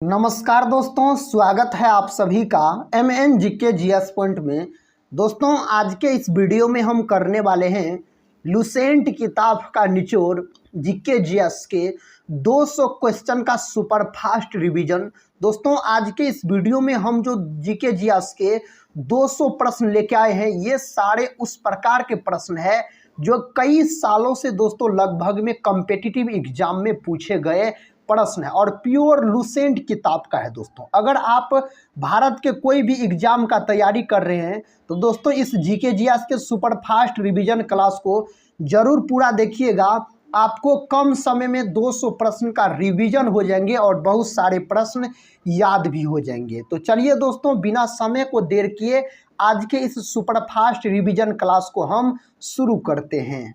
नमस्कार दोस्तों, स्वागत है आप सभी का एमएन जीके जीएस पॉइंट में। दोस्तों, आज के इस वीडियो में हम करने वाले हैं लुसेंट किताब का निचोड़ जीके जीएस के 200 क्वेश्चन का सुपर फास्ट रिवीजन। दोस्तों, आज के इस वीडियो में हम जो जीके जीएस के 200 प्रश्न लेके आए हैं, ये सारे उस प्रकार के प्रश्न है जो कई सालों से दोस्तों लगभग में कॉम्पिटिटिव एग्जाम में पूछे गए प्रश्न है और प्योर लुसेंट किताब का है। दोस्तों, अगर आप भारत के कोई भी एग्जाम का तैयारी कर रहे हैं तो दोस्तों इस जीके जीएस के सुपर फास्ट रिवीजन क्लास को जरूर पूरा देखिएगा। आपको कम समय में 200 प्रश्न का रिवीजन हो जाएंगे और बहुत सारे प्रश्न याद भी हो जाएंगे। तो चलिए दोस्तों, बिना समय को देर किए आज के इस सुपर फास्ट रिवीजन क्लास को हम शुरू करते हैं।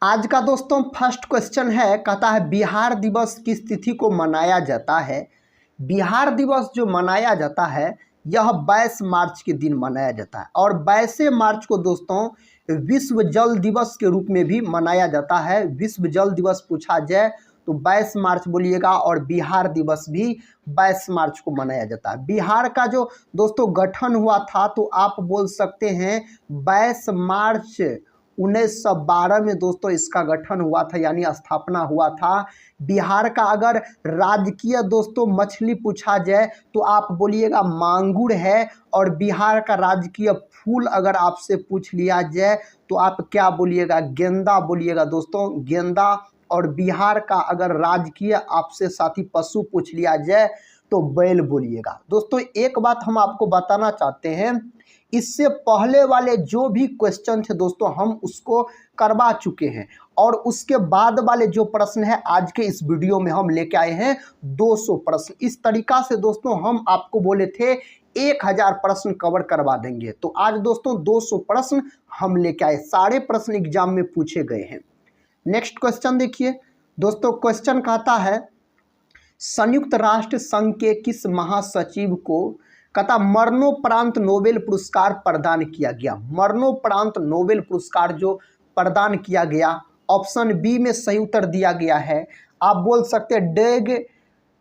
आज का दोस्तों फर्स्ट क्वेश्चन है, कहता है बिहार दिवस किस तिथि को मनाया जाता है। बिहार दिवस जो मनाया जाता है यह 22 मार्च के दिन मनाया जाता है और 22 मार्च को दोस्तों विश्व जल दिवस के रूप में भी मनाया जाता है। विश्व जल दिवस पूछा जाए तो 22 मार्च बोलिएगा और बिहार दिवस भी 22 मार्च को मनाया जाता है। बिहार का जो दोस्तों गठन हुआ था तो आप बोल सकते हैं 22 मार्च 1912 में दोस्तों इसका गठन हुआ था, यानी स्थापना हुआ था। बिहार का अगर राजकीय दोस्तों मछली पूछा जाए तो आप बोलिएगा मांगुर है और बिहार का राजकीय फूल अगर आपसे पूछ लिया जाए तो आप क्या बोलिएगा, गेंदा बोलिएगा दोस्तों, गेंदा। और बिहार का अगर राजकीय आपसे साथी पशु पूछ लिया जाए तो बैल बोलिएगा। दोस्तों, एक बात हम आपको बताना चाहते हैं, इससे पहले वाले जो भी क्वेश्चन थे दोस्तों हम उसको करवा चुके हैं और उसके बाद वाले जो प्रश्न है आज के इस वीडियो में हम लेके आए हैं 200 प्रश्न। इस तरीका से दोस्तों हम आपको बोले थे 1000 प्रश्न कवर करवा देंगे, तो आज दोस्तों 200 प्रश्न हम लेके आए। सारे प्रश्न एग्जाम में पूछे गए हैं। नेक्स्ट क्वेश्चन देखिए दोस्तों, क्वेश्चन कहता है संयुक्त राष्ट्र संघ के किस महासचिव को कहता मरणोपरांत नोबेल पुरस्कार प्रदान किया गया। मरणोपरांत नोबेल पुरस्कार जो प्रदान किया गया, ऑप्शन बी में सही उत्तर दिया गया है। आप बोल सकते हैं डेग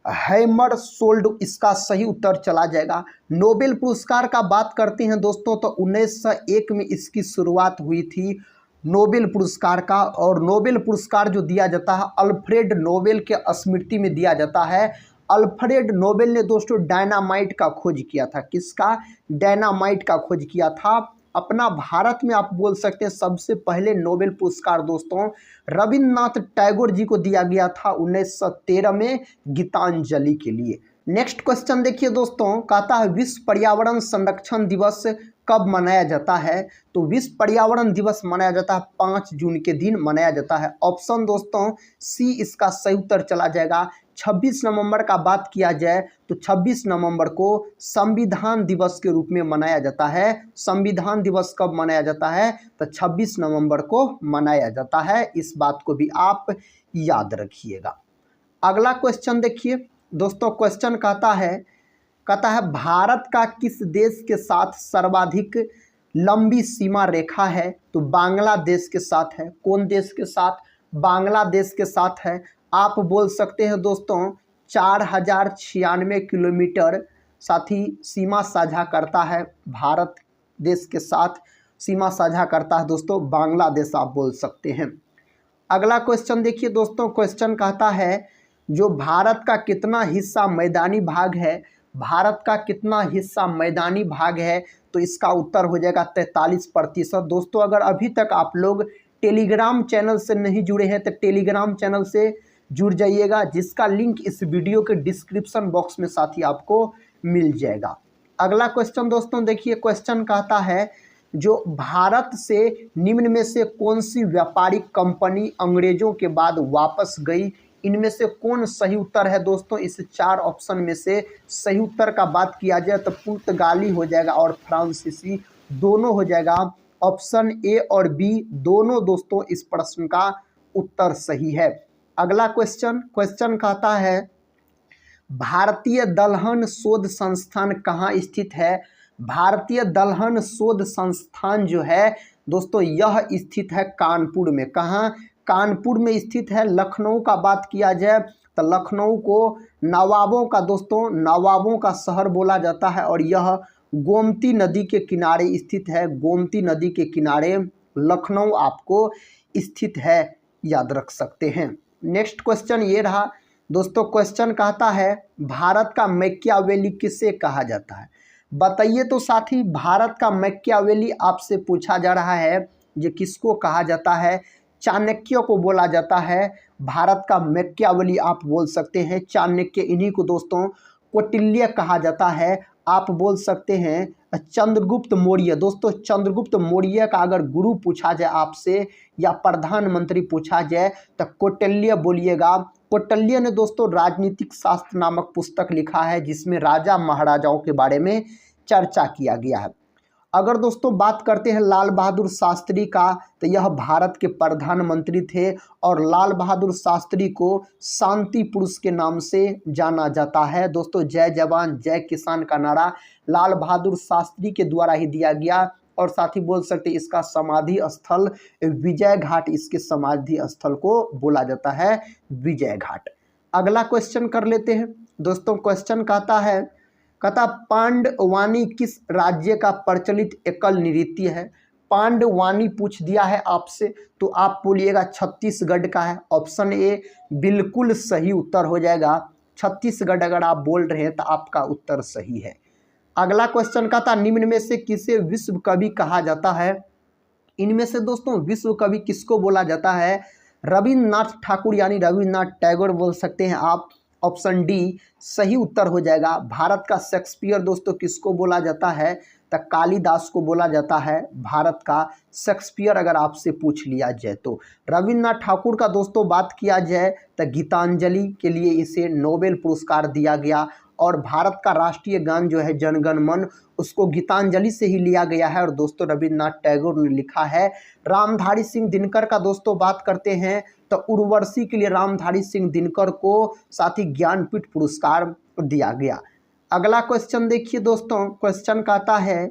हैमरशोल्ड, इसका सही उत्तर चला जाएगा। नोबेल पुरस्कार का बात करते हैं दोस्तों तो 1901 में इसकी शुरुआत हुई थी नोबेल पुरस्कार का, और नोबेल पुरस्कार जो दिया जाता है अल्फ्रेड नोबेल के स्मृति में दिया जाता है। अल्फ्रेड नोबेल ने दोस्तों डायनामाइट का खोज किया था। किसका? डायनामाइट का खोज किया था। अपना भारत में आप बोल सकते हैं सबसे पहले नोबेल पुरस्कार दोस्तों रविंद्रनाथ टैगोर जी को दिया गया था 1913 में गीतांजलि के लिए। नेक्स्ट क्वेश्चन देखिए दोस्तों, कहता है विश्व पर्यावरण संरक्षण दिवस कब मनाया जाता है। तो विश्व पर्यावरण दिवस मनाया जाता है 5 जून के दिन मनाया जाता है। ऑप्शन दोस्तों सी इसका सही उत्तर चला जाएगा। 26 नवंबर का बात किया जाए तो 26 नवंबर को संविधान दिवस के रूप में मनाया जाता है। संविधान दिवस कब मनाया जाता है तो 26 नवंबर को मनाया जाता है। इस बात को भी आप याद रखिएगा। अगला क्वेश्चन देखिए दोस्तों, क्वेश्चन कहता है भारत का किस देश के साथ सर्वाधिक लंबी सीमा रेखा है। तो बांग्लादेश के साथ है। कौन देश के साथ? बांग्लादेश के साथ है। आप बोल सकते हैं दोस्तों 4096 किलोमीटर साथी सीमा साझा करता है, भारत देश के साथ सीमा साझा करता है दोस्तों बांग्लादेश, आप बोल सकते हैं। अगला क्वेश्चन देखिए दोस्तों, क्वेश्चन कहता है जो भारत का कितना हिस्सा मैदानी भाग है। भारत का कितना हिस्सा मैदानी भाग है तो इसका उत्तर हो जाएगा 43%। दोस्तों, अगर अभी तक आप लोग टेलीग्राम चैनल से नहीं जुड़े हैं तो टेलीग्राम चैनल से जुड़ जाइएगा, जिसका लिंक इस वीडियो के डिस्क्रिप्शन बॉक्स में साथी आपको मिल जाएगा। अगला क्वेश्चन दोस्तों देखिए, क्वेश्चन कहता है जो भारत से निम्न में से कौन सी व्यापारिक कंपनी अंग्रेजों के बाद वापस गई। इनमें से कौन सही उत्तर है दोस्तों? इस 4 ऑप्शन में से सही उत्तर का बात किया जाए तो पुर्तगाली हो जाएगा और फ्रांसीसी दोनों हो जाएगा। ऑप्शन ए और बी दोनों दोस्तों इस प्रश्न का उत्तर सही है। अगला क्वेश्चन कहता है भारतीय दलहन शोध संस्थान कहाँ स्थित है। भारतीय दलहन शोध संस्थान जो है दोस्तों यह स्थित है कानपुर में। कहाँ? कानपुर में स्थित है। लखनऊ का बात किया जाए तो लखनऊ को नवाबों का दोस्तों नवाबों का शहर बोला जाता है और यह गोमती नदी के किनारे स्थित है। गोमती नदी के किनारे लखनऊ आपको स्थित है, याद रख सकते हैं। नेक्स्ट क्वेश्चन ये रहा दोस्तों, क्वेश्चन कहता है भारत का मैकियावेली किसे कहा जाता है? बताइए तो साथी, भारत का मैकियावेली आपसे पूछा जा रहा है, ये किसको कहा जाता है? चाणक्य को बोला जाता है भारत का मैकियावेली, आप बोल सकते हैं चाणक्य। इन्हीं को दोस्तों कौटिल्य कहा जाता है, आप बोल सकते हैं चंद्रगुप्त मौर्य। दोस्तों चंद्रगुप्त मौर्य का अगर गुरु पूछा जाए आपसे या प्रधानमंत्री पूछा जाए तो कौटिल्य बोलिएगा। कौटिल्य ने दोस्तों राजनीतिक शास्त्र नामक पुस्तक लिखा है जिसमें राजा महाराजाओं के बारे में चर्चा किया गया है। अगर दोस्तों बात करते हैं लाल बहादुर शास्त्री का, तो यह भारत के प्रधानमंत्री थे और लाल बहादुर शास्त्री को शांति पुरुष के नाम से जाना जाता है। दोस्तों जय जवान जय किसान का नारा लाल बहादुर शास्त्री के द्वारा ही दिया गया और साथ ही बोल सकते इसका समाधि स्थल विजय घाट, इसके समाधि स्थल को बोला जाता है विजय घाट। अगला क्वेश्चन कर लेते हैं दोस्तों। क्वेश्चन कहता पांडवानी किस राज्य का प्रचलित एकल नृत्य है? पांडवानी पूछ दिया है आपसे तो आप बोलिएगा छत्तीसगढ़ का है। ऑप्शन ए बिल्कुल सही उत्तर हो जाएगा, छत्तीसगढ़ अगर आप बोल रहे हैं तो आपका उत्तर सही है। अगला क्वेश्चन कहता निम्न में से किसे विश्व कवि कहा जाता है? इनमें से दोस्तों विश्व कवि किसको बोला जाता है? रविन्द्रनाथ ठाकुर यानी रविन्द्रनाथ टैगोर बोल सकते हैं आप। ऑप्शन डी सही उत्तर हो जाएगा। भारत का शेक्सपियर दोस्तों किसको बोला जाता है? तो कालिदास को बोला जाता है भारत का शेक्सपियर, अगर आपसे पूछ लिया जाए तो। रविन्द्रनाथ ठाकुर का दोस्तों बात किया जाए तो गीतांजलि के लिए इसे नोबेल पुरस्कार दिया गया और भारत का राष्ट्रीय गान जो है जनगण मन, उसको गीतांजलि से ही लिया गया है और दोस्तों रविन्द्रनाथ टैगोर ने लिखा है। रामधारी सिंह दिनकर का दोस्तों बात करते हैं तो उर्वशी के लिए रामधारी सिंह दिनकर को साथ ही ज्ञानपीठ पुरस्कार दिया गया। अगला क्वेश्चन देखिए दोस्तों, क्वेश्चन कहता है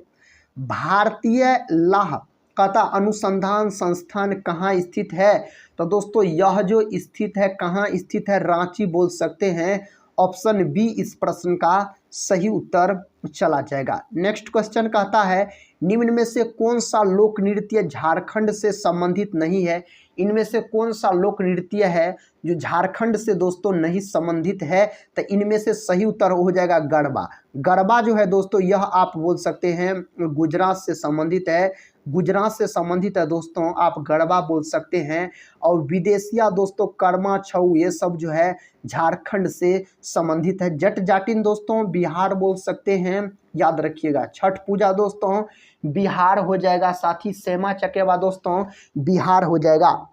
भारतीय लाह कहता अनुसंधान संस्थान कहाँ स्थित है? तो दोस्तों यह जो स्थित है कहाँ स्थित है? रांची बोल सकते हैं। ऑप्शन बी इस प्रश्न का सही उत्तर चला जाएगा। नेक्स्ट क्वेश्चन कहता है निम्न में से कौन सा लोक नृत्य झारखंड से संबंधित नहीं है? इनमें से कौन सा लोक नृत्य है जो झारखंड से दोस्तों नहीं संबंधित है? तो इनमें से सही उत्तर हो जाएगा गरबा। गरबा जो है दोस्तों यह आप बोल सकते हैं गुजरात से संबंधित है, गुजरात से संबंधित है दोस्तों, आप गरबा बोल सकते हैं। और विदेशिया दोस्तों कर्मा छऊ ये सब जो है झारखंड से संबंधित है। जट जाटिन दोस्तों बिहार बोल सकते हैं, याद रखिएगा। छठ पूजा दोस्तों बिहार हो जाएगा, साथ ही सेमा चकेवा दोस्तों बिहार हो जाएगा।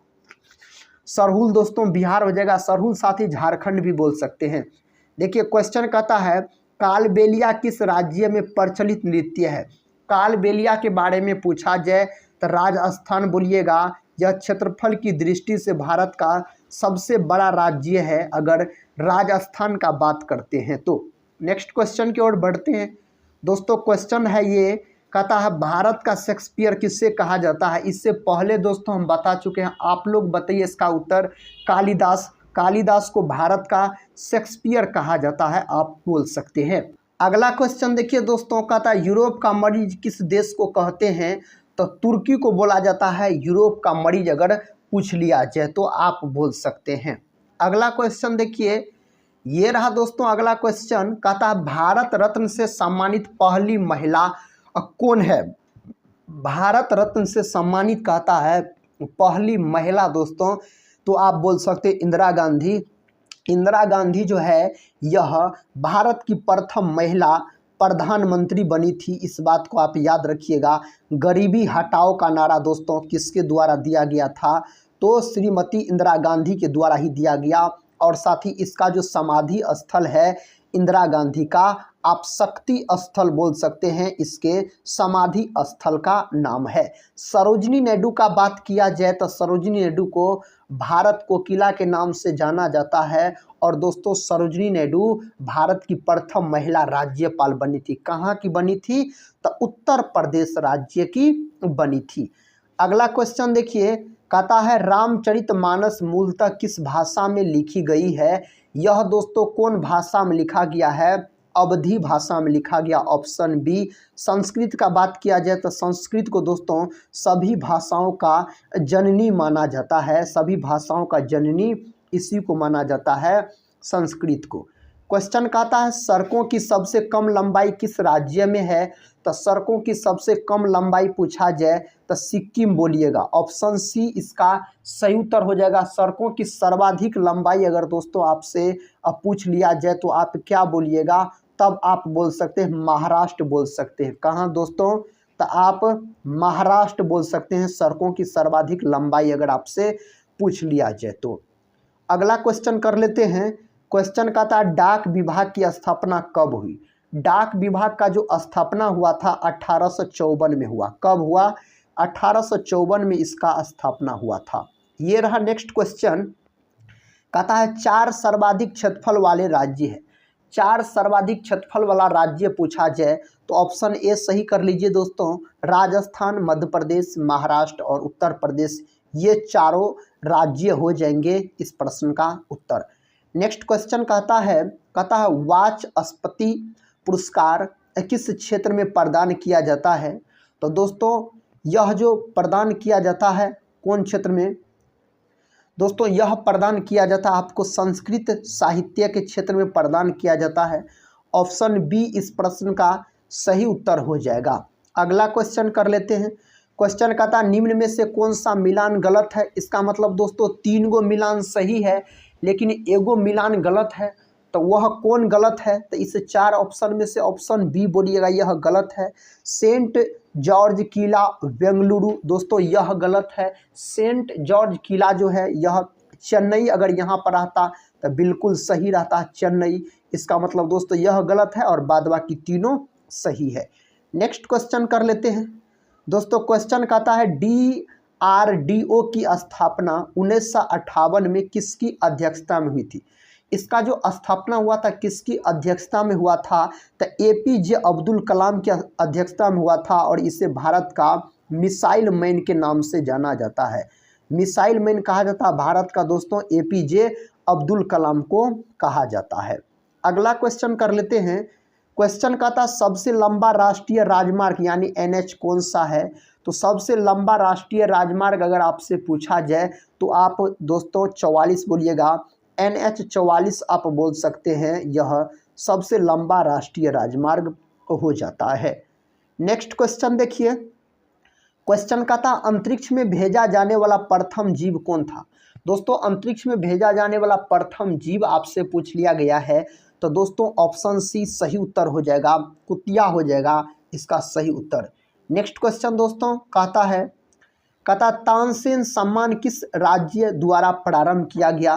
सरहुल दोस्तों बिहार हो जाएगा, सरहुल साथ ही झारखंड भी बोल सकते हैं। देखिए क्वेश्चन कहता है कालबेलिया किस राज्य में प्रचलित नृत्य है? कालबेलिया के बारे में पूछा जाए तो राजस्थान बोलिएगा। यह क्षेत्रफल की दृष्टि से भारत का सबसे बड़ा राज्य है अगर राजस्थान का बात करते हैं तो। नेक्स्ट क्वेश्चन की ओर बढ़ते हैं दोस्तों। क्वेश्चन है ये कहता है भारत का शेक्सपियर किससे कहा जाता है? इससे पहले दोस्तों हम बता चुके हैं, आप लोग बताइए इसका उत्तर। कालिदास, कालिदास को भारत का शेक्सपियर कहा जाता है, आप बोल सकते हैं। अगला क्वेश्चन देखिए दोस्तों, कहता है यूरोप का मरीज किस देश को कहते हैं? तो तुर्की को बोला जाता है यूरोप का मरीज, अगर पूछ लिया जाए तो आप बोल सकते हैं। अगला क्वेश्चन देखिए ये रहा दोस्तों। अगला क्वेश्चन कहता है भारत रत्न से सम्मानित पहली महिला कौन है? भारत रत्न से सम्मानित कहता है पहली महिला दोस्तों, तो आप बोल सकते इंदिरा गांधी। इंदिरा गांधी जो है यह भारत की प्रथम महिला प्रधानमंत्री बनी थी, इस बात को आप याद रखिएगा। गरीबी हटाओ का नारा दोस्तों किसके द्वारा दिया गया था? तो श्रीमती इंदिरा गांधी के द्वारा ही दिया गया। और साथ ही इसका जो समाधि स्थल है इंदिरा गांधी का, आप शक्ति स्थल बोल सकते हैं, इसके समाधि स्थल का नाम है। सरोजिनी नायडू का बात किया जाए तो सरोजिनी नायडू को भारत कोकिला के नाम से जाना जाता है। और दोस्तों सरोजिनी नायडू भारत की प्रथम महिला राज्यपाल बनी थी। कहाँ की बनी थी? तो उत्तर प्रदेश राज्य की बनी थी। अगला क्वेश्चन देखिए कहता है रामचरितमानस मूलतः किस भाषा में लिखी गई है? यह दोस्तों कौन भाषा में लिखा गया है? अवधी भाषा में लिखा गया, ऑप्शन बी। संस्कृत का बात किया जाए तो संस्कृत को दोस्तों सभी भाषाओं का जननी माना जाता है, सभी भाषाओं का जननी इसी को माना जाता है, संस्कृत को। क्वेश्चन कहता है सड़कों की सबसे कम लंबाई किस राज्य में है? तो सड़कों की सबसे कम लंबाई पूछा जाए तो सिक्किम बोलिएगा, ऑप्शन सी इसका सही उत्तर हो जाएगा। सड़कों की सर्वाधिक लंबाई अगर दोस्तों आपसे पूछ लिया जाए तो आप क्या बोलिएगा? तब आप बोल सकते हैं महाराष्ट्र बोल सकते हैं। कहाँ दोस्तों? तो आप महाराष्ट्र बोल सकते हैं सड़कों की सर्वाधिक लंबाई अगर आपसे पूछ लिया जाए तो। अगला क्वेश्चन कर लेते हैं। क्वेश्चन का था डाक विभाग की स्थापना कब हुई? डाक विभाग का जो स्थापना हुआ था 1854 में हुआ। कब हुआ? 1854 में इसका स्थापना हुआ था। ये रहा नेक्स्ट क्वेश्चन। कहता है 4 सर्वाधिक क्षेत्रफल वाले राज्य है। 4 सर्वाधिक क्षेत्रफल वाला राज्य पूछा जाए तो ऑप्शन ए सही कर लीजिए दोस्तों। राजस्थान, मध्य प्रदेश, महाराष्ट्र और उत्तर प्रदेश, ये चारों राज्य हो जाएंगे इस प्रश्न का उत्तर। नेक्स्ट क्वेश्चन कहता है वाचस्पति पुरस्कार किस क्षेत्र में प्रदान किया जाता है? तो दोस्तों यह जो प्रदान किया जाता है कौन क्षेत्र में? दोस्तों यह प्रदान किया जाता है आपको संस्कृत साहित्य के क्षेत्र में प्रदान किया जाता है। ऑप्शन बी इस प्रश्न का सही उत्तर हो जाएगा। अगला क्वेश्चन कर लेते हैं। क्वेश्चन कहता निम्न में से कौन सा मिलान गलत है? इसका मतलब दोस्तों 3 गो मिलान सही है लेकिन एगो मिलान गलत है, तो वह कौन गलत है? तो इस 4 ऑप्शन में से ऑप्शन बी बोलिएगा, यह गलत है। सेंट जॉर्ज किला बेंगलुरु, दोस्तों यह गलत है। सेंट जॉर्ज किला जो है यह चेन्नई अगर यहाँ पर रहता तो बिल्कुल सही रहता, चेन्नई। इसका मतलब दोस्तों यह गलत है और बाद बाकी तीनों सही है। नेक्स्ट क्वेश्चन कर लेते हैं दोस्तों। क्वेश्चन कहता है DRDO की स्थापना 1958 में किसकी अध्यक्षता में हुई थी? इसका जो स्थापना हुआ था किसकी अध्यक्षता में हुआ था? तो APJ अब्दुल कलाम की अध्यक्षता में हुआ था और इसे भारत का मिसाइल मैन के नाम से जाना जाता है। मिसाइल मैन कहा जाता है भारत का दोस्तों APJ अब्दुल कलाम को कहा जाता है। अगला क्वेश्चन कर लेते हैं। क्वेश्चन का था सबसे लंबा राष्ट्रीय राजमार्ग यानी NH कौन सा है? तो सबसे लंबा राष्ट्रीय राजमार्ग अगर आपसे पूछा जाए तो आप दोस्तों 44 बोलिएगा, NH 44 आप बोल सकते हैं, यह सबसे लंबा राष्ट्रीय राजमार्ग हो जाता है। नेक्स्ट क्वेश्चन देखिए। क्वेश्चन का था अंतरिक्ष में भेजा जाने वाला प्रथम जीव कौन था? दोस्तों अंतरिक्ष में भेजा जाने वाला प्रथम जीव आपसे पूछ लिया गया है तो दोस्तों ऑप्शन सी सही उत्तर हो जाएगा, कुतिया हो जाएगा इसका सही उत्तर। नेक्स्ट क्वेश्चन दोस्तों कहता तानसेन सम्मान किस राज्य द्वारा प्रारंभ किया गया?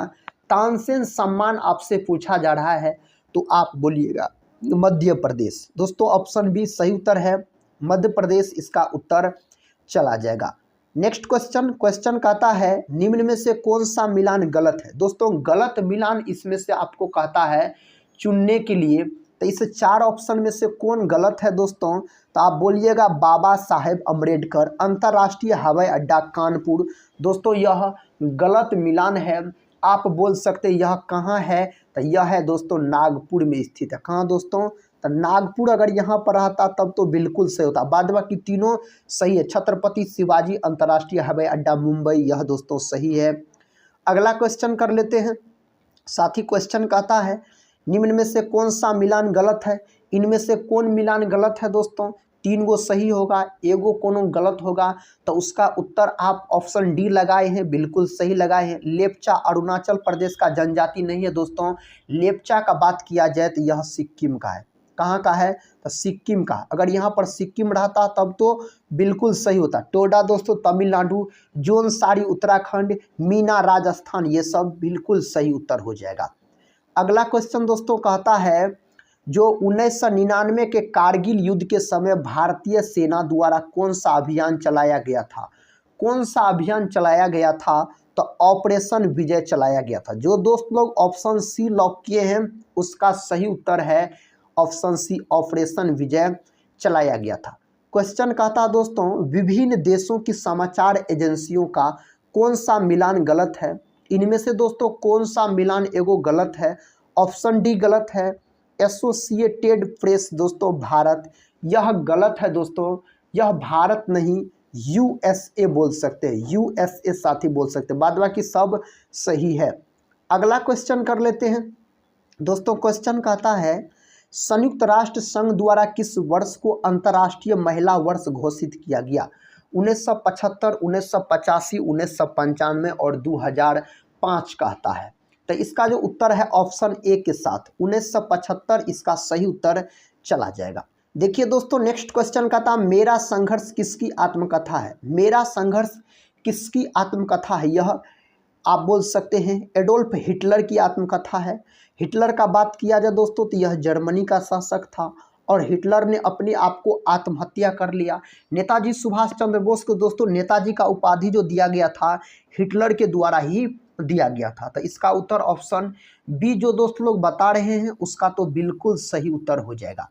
तानसेन सम्मान आपसे पूछा जा रहा है तो आप बोलिएगा मध्य प्रदेश। दोस्तों ऑप्शन बी सही उत्तर है, मध्य प्रदेश इसका उत्तर चला जाएगा। नेक्स्ट क्वेश्चन कहता है निम्न में से कौन सा मिलान गलत है? दोस्तों गलत मिलान इसमें से आपको कहता है चुनने के लिए, तो इस 4 ऑप्शन में से कौन गलत है दोस्तों? तो आप बोलिएगा बाबा साहेब अम्बेडकर अंतर्राष्ट्रीय हवाई अड्डा कानपुर। दोस्तों यह गलत मिलान है, आप बोल सकते यह कहाँ है? तो यह है दोस्तों नागपुर में स्थित है। कहाँ दोस्तों? तो नागपुर अगर यहाँ पर रहता तब तो बिल्कुल सही होता, बाद बाकी तीनों सही है। छत्रपति शिवाजी अंतर्राष्ट्रीय हवाई अड्डा मुंबई, यह दोस्तों सही है। अगला क्वेश्चन कर लेते हैं। साथ ही क्वेश्चन कहता है निम्न में से कौन सा मिलान गलत है? इनमें से कौन मिलान गलत है दोस्तों? 3 गो सही होगा, एगो कोनो गलत होगा, तो उसका उत्तर आप ऑप्शन डी लगाए हैं, बिल्कुल सही लगाए हैं। लेप्चा अरुणाचल प्रदेश का जनजाति नहीं है दोस्तों। लेप्चा का बात किया जाए तो यह सिक्किम का है। कहाँ का है? तो सिक्किम का। अगर यहाँ पर सिक्किम रहता तब तो बिल्कुल सही होता। टोडा दोस्तों तमिलनाडु, जोनसारी उत्तराखंड, मीना राजस्थान, ये सब बिल्कुल सही उत्तर हो जाएगा। अगला क्वेश्चन दोस्तों कहता है जो 1999 के कारगिल युद्ध के समय भारतीय सेना द्वारा कौन सा अभियान चलाया गया था? कौन सा अभियान चलाया गया था? तो ऑपरेशन विजय चलाया गया था। जो दोस्त लोग ऑप्शन सी लॉक किए हैं उसका सही उत्तर है ऑप्शन सी, ऑपरेशन विजय चलाया गया था। क्वेश्चन कहता दोस्तों विभिन्न देशों की समाचार एजेंसियों का कौन सा मिलान गलत है? इनमें से दोस्तों कौन सा मिलान एगो गलत है? ऑप्शन डी गलत है, एसोसिएटेड प्रेस दोस्तों भारत, यह गलत है दोस्तों। यह भारत नहीं यूएसए बोल सकते हैं, यूएसए साथी बोल सकते हैं, बाद बाकी सब सही है। अगला क्वेश्चन कर लेते हैं दोस्तों। क्वेश्चन कहता है संयुक्त राष्ट्र संघ द्वारा किस वर्ष को अंतर्राष्ट्रीय महिला वर्ष घोषित किया गया? 1975, 1985, 1995 और 2005 कहता है। तो इसका जो उत्तर है ऑप्शन ए के साथ 1975 इसका सही उत्तर चला जाएगा। देखिए दोस्तों नेक्स्ट क्वेश्चन का था मेरा संघर्ष किसकी आत्मकथा है? मेरा संघर्ष किसकी आत्मकथा है? यह आप बोल सकते हैं एडोल्फ हिटलर की आत्मकथा है। हिटलर का बात किया जाए दोस्तों तो यह जर्मनी का शासक था और हिटलर ने अपने आप को आत्महत्या कर लिया। नेताजी सुभाष चंद्र बोस को दोस्तों नेताजी का उपाधि जो दिया गया था हिटलर के द्वारा ही दिया गया था। तो इसका उत्तर ऑप्शन बी जो दोस्त लोग बता रहे हैं उसका तो बिल्कुल सही उत्तर हो जाएगा।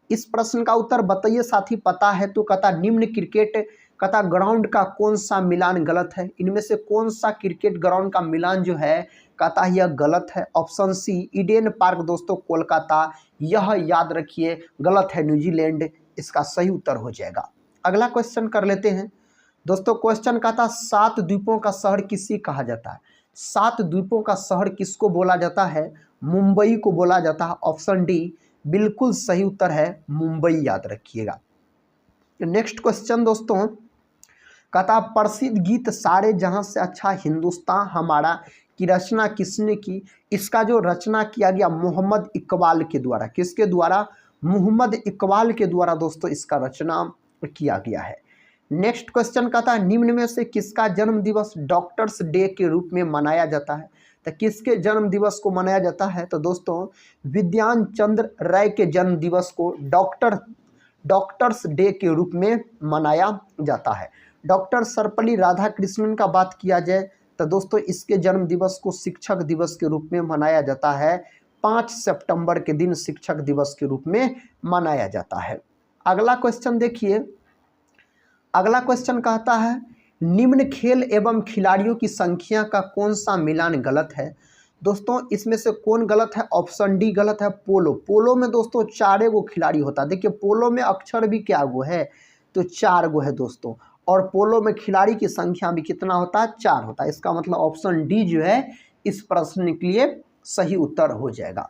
इस प्रश्न का उत्तर बताइए साथी, पता है तो कहता निम्न क्रिकेट कहता ग्राउंड का कौन सा मिलान गलत है? इनमें से कौन सा क्रिकेट ग्राउंड का मिलान जो है कहता यह गलत है? ऑप्शन सी ईडेन पार्क दोस्तों कोलकाता, यह याद रखिए गलत है, न्यूजीलैंड इसका सही उत्तर हो जाएगा। अगला क्वेश्चन कर लेते हैं दोस्तों। क्वेश्चन कहता 7 द्वीपों का शहर किसे कहा जाता है? 7 द्वीपों का शहर किसको बोला जाता है? मुंबई को बोला जाता है। ऑप्शन डी बिल्कुल सही उत्तर है मुंबई, याद रखिएगा। नेक्स्ट क्वेश्चन दोस्तों कहता प्रसिद्ध गीत सारे जहां से अच्छा हिंदुस्तान हमारा की रचना किसने की? इसका जो रचना किया गया मोहम्मद इकबाल के द्वारा। किसके द्वारा? मोहम्मद इकबाल के द्वारा दोस्तों इसका रचना किया गया है। नेक्स्ट क्वेश्चन कहता है निम्न में से किसका जन्म दिवस डॉक्टर्स डे के रूप में मनाया जाता है? तो किसके जन्म दिवस को मनाया जाता है? तो दोस्तों विद्यान चंद्र राय के जन्म दिवस को डॉक्टर्स डे के रूप में मनाया जाता है। डॉक्टर सर्वपल्ली राधाकृष्णन का बात किया जाए तो दोस्तों इसके जन्म दिवस को शिक्षक दिवस के रूप में मनाया जाता है। 5 सितंबर के दिन शिक्षक दिवस के रूप में मनाया जाता है। अगला क्वेश्चन देखिए। अगला क्वेश्चन कहता है निम्न खेल एवं खिलाड़ियों की संख्या का कौन सा मिलान गलत है? दोस्तों इसमें से कौन गलत है? ऑप्शन डी गलत है पोलो। पोलो में दोस्तों 4 गो खिलाड़ी होता है। देखिए पोलो में अक्षर भी क्या गो है? तो 4 गो है दोस्तों, और पोलो में खिलाड़ी की संख्या भी कितना होता है? 4 होता है। इसका मतलब ऑप्शन डी जो है इस प्रश्न के लिए सही उत्तर हो जाएगा।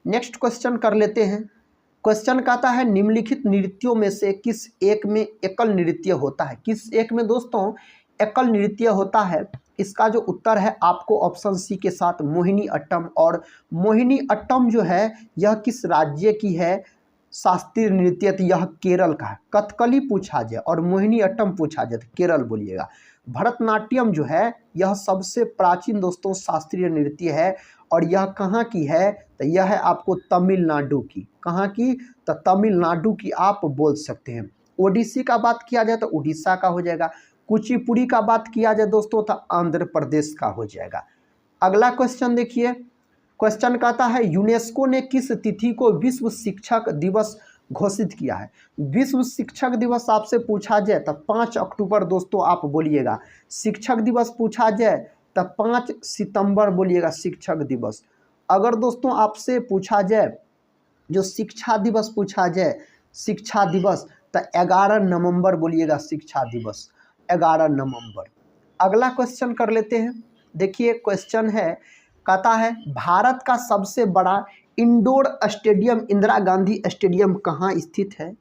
नेक्स्ट क्वेश्चन कर लेते हैं। क्वेश्चन कहता है निम्नलिखित नृत्यों में से किस एक में एकल नृत्य होता है? किस एक में दोस्तों एकल नृत्य होता है? इसका जो उत्तर है आपको ऑप्शन सी के साथ मोहिनी अट्टम। और मोहिनी अट्टम जो है यह किस राज्य की है? शास्त्रीय नृत्य तो यह केरल का है। कथकली पूछा जाए और मोहिनी अट्टम पूछा जाए तो केरल बोलिएगा। भरतनाट्यम जो है यह सबसे प्राचीन दोस्तों शास्त्रीय नृत्य है और यह कहाँ की है? तो यह है आपको तमिलनाडु की। कहाँ की? तो तमिलनाडु की आप बोल सकते हैं। ओडिसी का बात किया जाए तो उड़ीसा का हो जाएगा। कुचिपुड़ी का बात किया जाए दोस्तों तो आंध्र प्रदेश का हो जाएगा। अगला क्वेश्चन देखिए। क्वेश्चन कहता है यूनेस्को ने किस तिथि को विश्व शिक्षक दिवस घोषित किया है? विश्व शिक्षक दिवस आपसे पूछा जाए तो 5 अक्टूबर दोस्तों आप बोलिएगा। शिक्षक दिवस पूछा जाए तो 5 सितंबर बोलिएगा शिक्षक दिवस। अगर दोस्तों आपसे पूछा जाए जो शिक्षा दिवस पूछा जाए शिक्षा दिवस तो 11 नवंबर बोलिएगा शिक्षा दिवस, 11 नवंबर। अगला क्वेश्चन कर लेते हैं। देखिए क्वेश्चन है कहता है भारत का सबसे बड़ा indoor stadium Indira Gandhi stadium कहाँ स्थित है?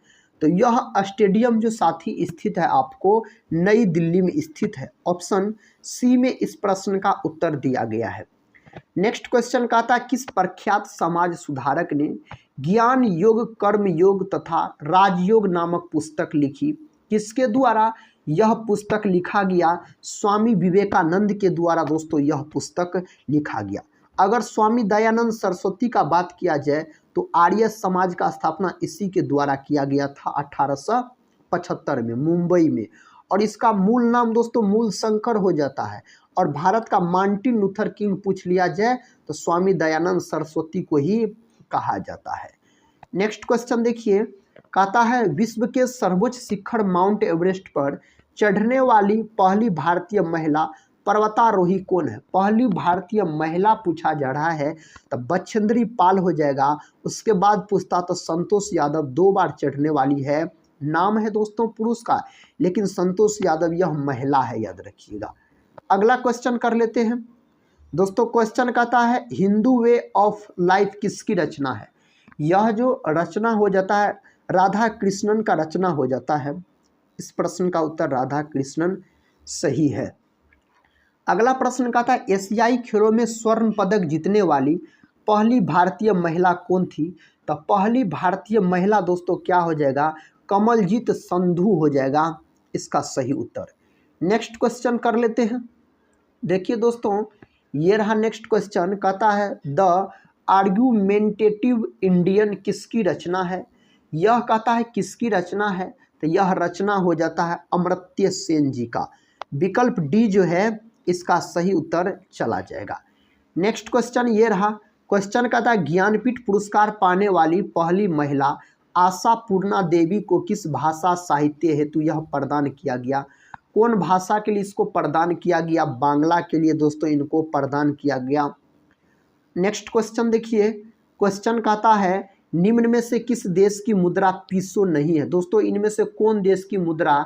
तो यह स्टेडियम जो साथी स्थित है आपको नई दिल्ली में स्थित है। ऑप्शन सी में इस प्रश्न का उत्तर दिया गया है। नेक्स्ट क्वेश्चन कहता है किस प्रख्यात समाज सुधारक ने ज्ञान योग कर्म योग तथा राजयोग नामक पुस्तक लिखी? किसके द्वारा यह पुस्तक लिखा गया? स्वामी विवेकानंद के द्वारा दोस्तों यह पुस्तक लिखा गया। अगर स्वामी दयानंद सरस्वती का बात किया जाए तो आर्य समाज का स्थापना इसी के द्वारा किया गया था 1875 में मुंबई में। और इसका मूल नाम दोस्तों मूल शंकर हो जाता है। और भारत का मार्टिन लूथर किंग पूछ लिया जाए तो स्वामी दयानंद सरस्वती को ही कहा जाता है। नेक्स्ट क्वेश्चन देखिए। कहता है विश्व के सर्वोच्च शिखर माउंट एवरेस्ट पर चढ़ने वाली पहली भारतीय महिला पर्वतारोही कौन है? पहली भारतीय महिला पूछा जा रहा है तो बछेंद्री पाल हो जाएगा। उसके बाद पूछता तो संतोष यादव 2 बार चढ़ने वाली है। नाम है दोस्तों पुरुष का, लेकिन संतोष यादव यह महिला है, याद रखिएगा। अगला क्वेश्चन कर लेते हैं दोस्तों। क्वेश्चन कहता है हिंदू वे ऑफ लाइफ किसकी रचना है? यह जो रचना हो जाता है राधा कृष्णन का रचना हो जाता है। इस प्रश्न का उत्तर राधा कृष्णन सही है। अगला प्रश्न कहता है एशियाई खेलों में स्वर्ण पदक जीतने वाली पहली भारतीय महिला कौन थी? तो पहली भारतीय महिला दोस्तों क्या हो जाएगा? कमलजीत संधू हो जाएगा इसका सही उत्तर। नेक्स्ट क्वेश्चन कर लेते हैं। देखिए दोस्तों, ये रहा नेक्स्ट क्वेश्चन। कहता है द आर्गुमेंटेटिव इंडियन किसकी रचना है? यह कहता है किसकी रचना है, तो यह रचना हो जाता है अमर्त्य सेन जी का। विकल्प डी जो है इसका सही उत्तर चला जाएगा। नेक्स्ट क्वेश्चन ये रहा। क्वेश्चन कहता है ज्ञानपीठ पुरस्कार पाने वाली पहली महिला आशा पूर्णा देवी को किस भाषा साहित्य हेतु यह प्रदान किया गया? कौन भाषा के लिए इसको प्रदान किया गया? बांग्ला के लिए दोस्तों इनको प्रदान किया गया। नेक्स्ट क्वेश्चन देखिए। क्वेश्चन कहता है निम्न में से किस देश की मुद्रा पीसो नहीं है? दोस्तों इनमें से कौन देश की मुद्रा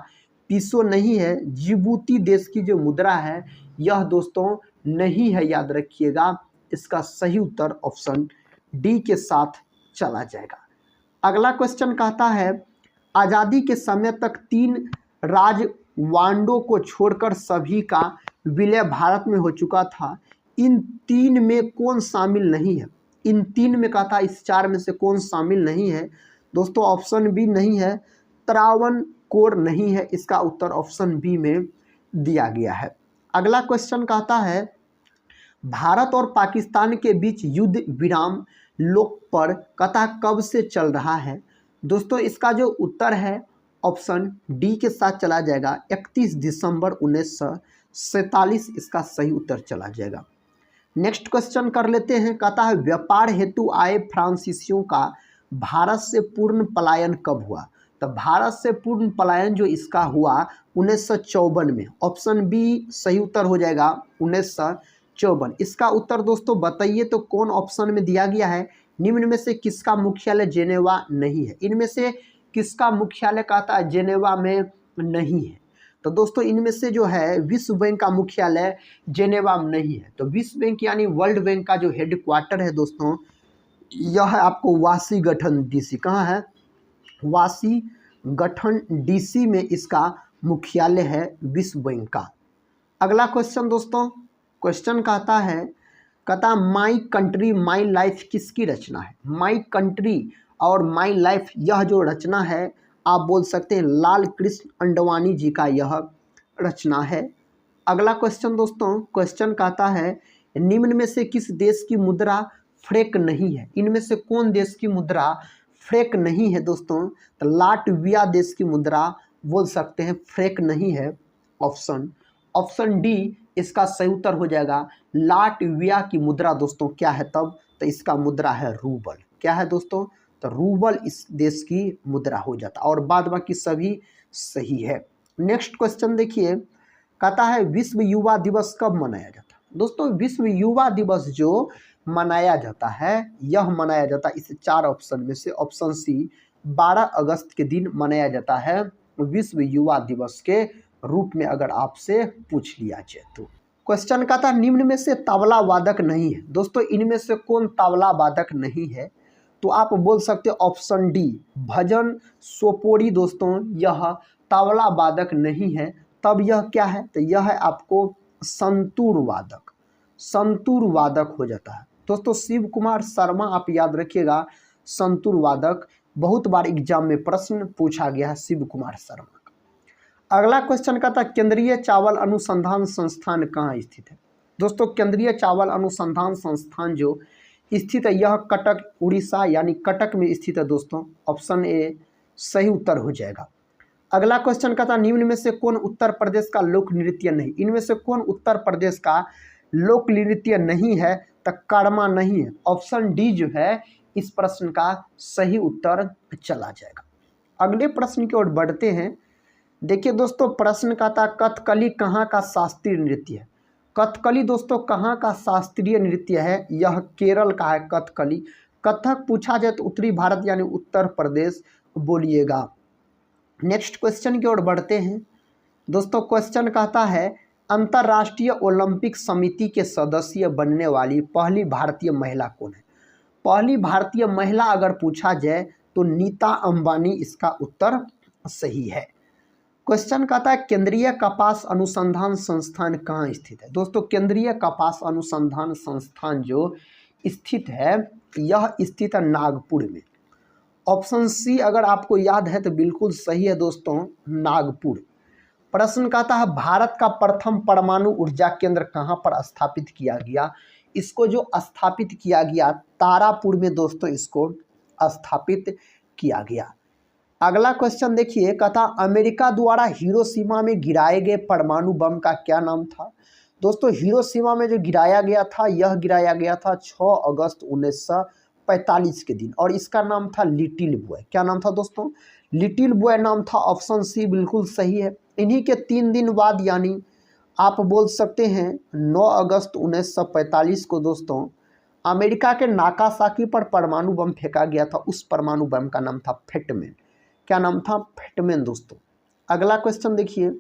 पीसो नहीं है? जिबूती देश की जो मुद्रा है यह दोस्तों नहीं है, याद रखिएगा। इसका सही उत्तर ऑप्शन डी के साथ चला जाएगा। अगला क्वेश्चन कहता है आज़ादी के समय तक 3 राजवांडों को छोड़कर सभी का विलय भारत में हो चुका था। इन 3 में कौन शामिल नहीं है? इन 3 में कहा था इस 4 में से कौन शामिल नहीं है? दोस्तों ऑप्शन बी नहीं है, त्रावणकोर नहीं है। इसका उत्तर ऑप्शन बी में दिया गया है। अगला क्वेश्चन कहता है भारत और पाकिस्तान के बीच युद्ध विराम लोक पर कथा कब से चल रहा है? दोस्तों इसका जो उत्तर है ऑप्शन डी के साथ चला जाएगा। 31 दिसंबर 1947 इसका सही उत्तर चला जाएगा। नेक्स्ट क्वेश्चन कर लेते हैं। कहता है व्यापार हेतु आए फ्रांसीसियों का भारत से पूर्ण पलायन कब हुआ? तो भारत से पूर्ण पलायन जो इसका हुआ 1954 में। ऑप्शन बी सही उत्तर हो जाएगा 1954। इसका उत्तर दोस्तों बताइए तो कौन ऑप्शन में दिया गया है? निम्न में से किसका मुख्यालय जेनेवा नहीं है? इनमें से किसका मुख्यालय कहता है जेनेवा में नहीं है? तो दोस्तों इनमें से जो है विश्व बैंक का मुख्यालय जेनेवा में नहीं है। तो विश्व बैंक यानी वर्ल्ड बैंक का जो हेडक्वार्टर है दोस्तों यह है आपको वाशिंगटन डीसी। कहाँ है? वाशिंगटन डीसी में इसका मुख्यालय है विश्व बैंक का। अगला क्वेश्चन दोस्तों, क्वेश्चन कहता माई कंट्री माई लाइफ किसकी रचना है? माई कंट्री और माई लाइफ यह जो रचना है आप बोल सकते हैं लाल कृष्ण अंडवाणी जी का यह रचना है। अगला क्वेश्चन दोस्तों, क्वेश्चन कहता है निम्न में से किस देश की मुद्रा फ्रैंक नहीं है? इनमें से कौन देश की मुद्रा फ्रैंक नहीं है दोस्तों? तो लाटविया देश की मुद्रा बोल सकते हैं फ्रैंक नहीं है। ऑप्शन डी इसका सही उत्तर हो जाएगा। लाटविया की मुद्रा दोस्तों क्या है तब? तो इसका मुद्रा है रूबल। क्या है दोस्तों? तो रूबल इस देश की मुद्रा हो जाता और बाद बाकी सभी सही है। नेक्स्ट क्वेश्चन देखिए। कहता है विश्व युवा दिवस कब मनाया जाता है? दोस्तों विश्व युवा दिवस जो मनाया जाता है यह मनाया जाता है इस 4 ऑप्शन में से ऑप्शन सी 12 अगस्त के दिन मनाया जाता है विश्व युवा दिवस के रूप में, अगर आपसे पूछ लिया जाए तो। क्वेश्चन कहता निम्न में से तबला वादक नहीं है? दोस्तों इनमें से कौन तबला वादक नहीं है? तो आप बोल सकते हो ऑप्शन डी भजन सोपोरी दोस्तों यह तबला वादक नहीं है। तब यह क्या है? तो यह है आपको संतूर वादक। संतूर वादक हो जाता है दोस्तों। शिव कुमार शर्मा आप याद रखिएगा संतूर वादक, बहुत बार एग्जाम में प्रश्न पूछा गया है शिव कुमार शर्मा का। अगला क्वेश्चन कहता केंद्रीय चावल अनुसंधान संस्थान कहाँ स्थित है? दोस्तों केंद्रीय चावल अनुसंधान संस्थान जो स्थित है यह कटक उड़ीसा यानी कटक में स्थित है दोस्तों। ऑप्शन ए सही उत्तर हो जाएगा। अगला क्वेश्चन कहता निम्न में से कौन उत्तर प्रदेश का लोक नृत्य नहीं? इनमें से कौन उत्तर प्रदेश का लोक नृत्य नहीं है? तो कर्मा नहीं है। ऑप्शन डी जो है इस प्रश्न का सही उत्तर चला जाएगा। अगले प्रश्न की ओर बढ़ते हैं। देखिए दोस्तों प्रश्न कहता कथकली कहाँ का शास्त्रीय नृत्य है? कथकली दोस्तों कहाँ का शास्त्रीय नृत्य है? यह केरल का है कथकली। कथक पूछा जाए तो उत्तरी भारत यानी उत्तर प्रदेश बोलिएगा। नेक्स्ट क्वेश्चन की ओर बढ़ते हैं दोस्तों। क्वेश्चन कहता है अंतर्राष्ट्रीय ओलंपिक समिति के सदस्य बनने वाली पहली भारतीय महिला कौन है? पहली भारतीय महिला अगर पूछा जाए तो नीता अंबानी इसका उत्तर सही है। क्वेश्चन कहता है केंद्रीय कपास अनुसंधान संस्थान कहाँ स्थित है? दोस्तों केंद्रीय कपास अनुसंधान संस्थान जो स्थित है यह स्थित है नागपुर में। ऑप्शन सी अगर आपको याद है तो बिल्कुल सही है दोस्तों, नागपुर। प्रश्न कहता है भारत का प्रथम परमाणु ऊर्जा केंद्र कहाँ पर स्थापित किया गया? इसको जो स्थापित किया गया तारापुर में दोस्तों इसको स्थापित किया गया। अगला क्वेश्चन देखिए, कहता अमेरिका द्वारा हिरोशिमा में गिराए गए परमाणु बम का क्या नाम था? दोस्तों हिरोशिमा में जो गिराया गया था यह गिराया गया था 6 अगस्त 1945 के दिन और इसका नाम था लिटिल बॉय। क्या नाम था दोस्तों? लिटिल बॉय नाम था। ऑप्शन सी बिल्कुल सही है। इन्हीं के 3 दिन बाद यानी आप बोल सकते हैं 9 अगस्त 1945 को दोस्तों अमेरिका के नागासाकी पर परमाणु बम फेंका गया था। उस परमाणु बम का नाम था फेटमैन। क्या नाम था? फेटमैन दोस्तों। अगला क्वेश्चन देखिए,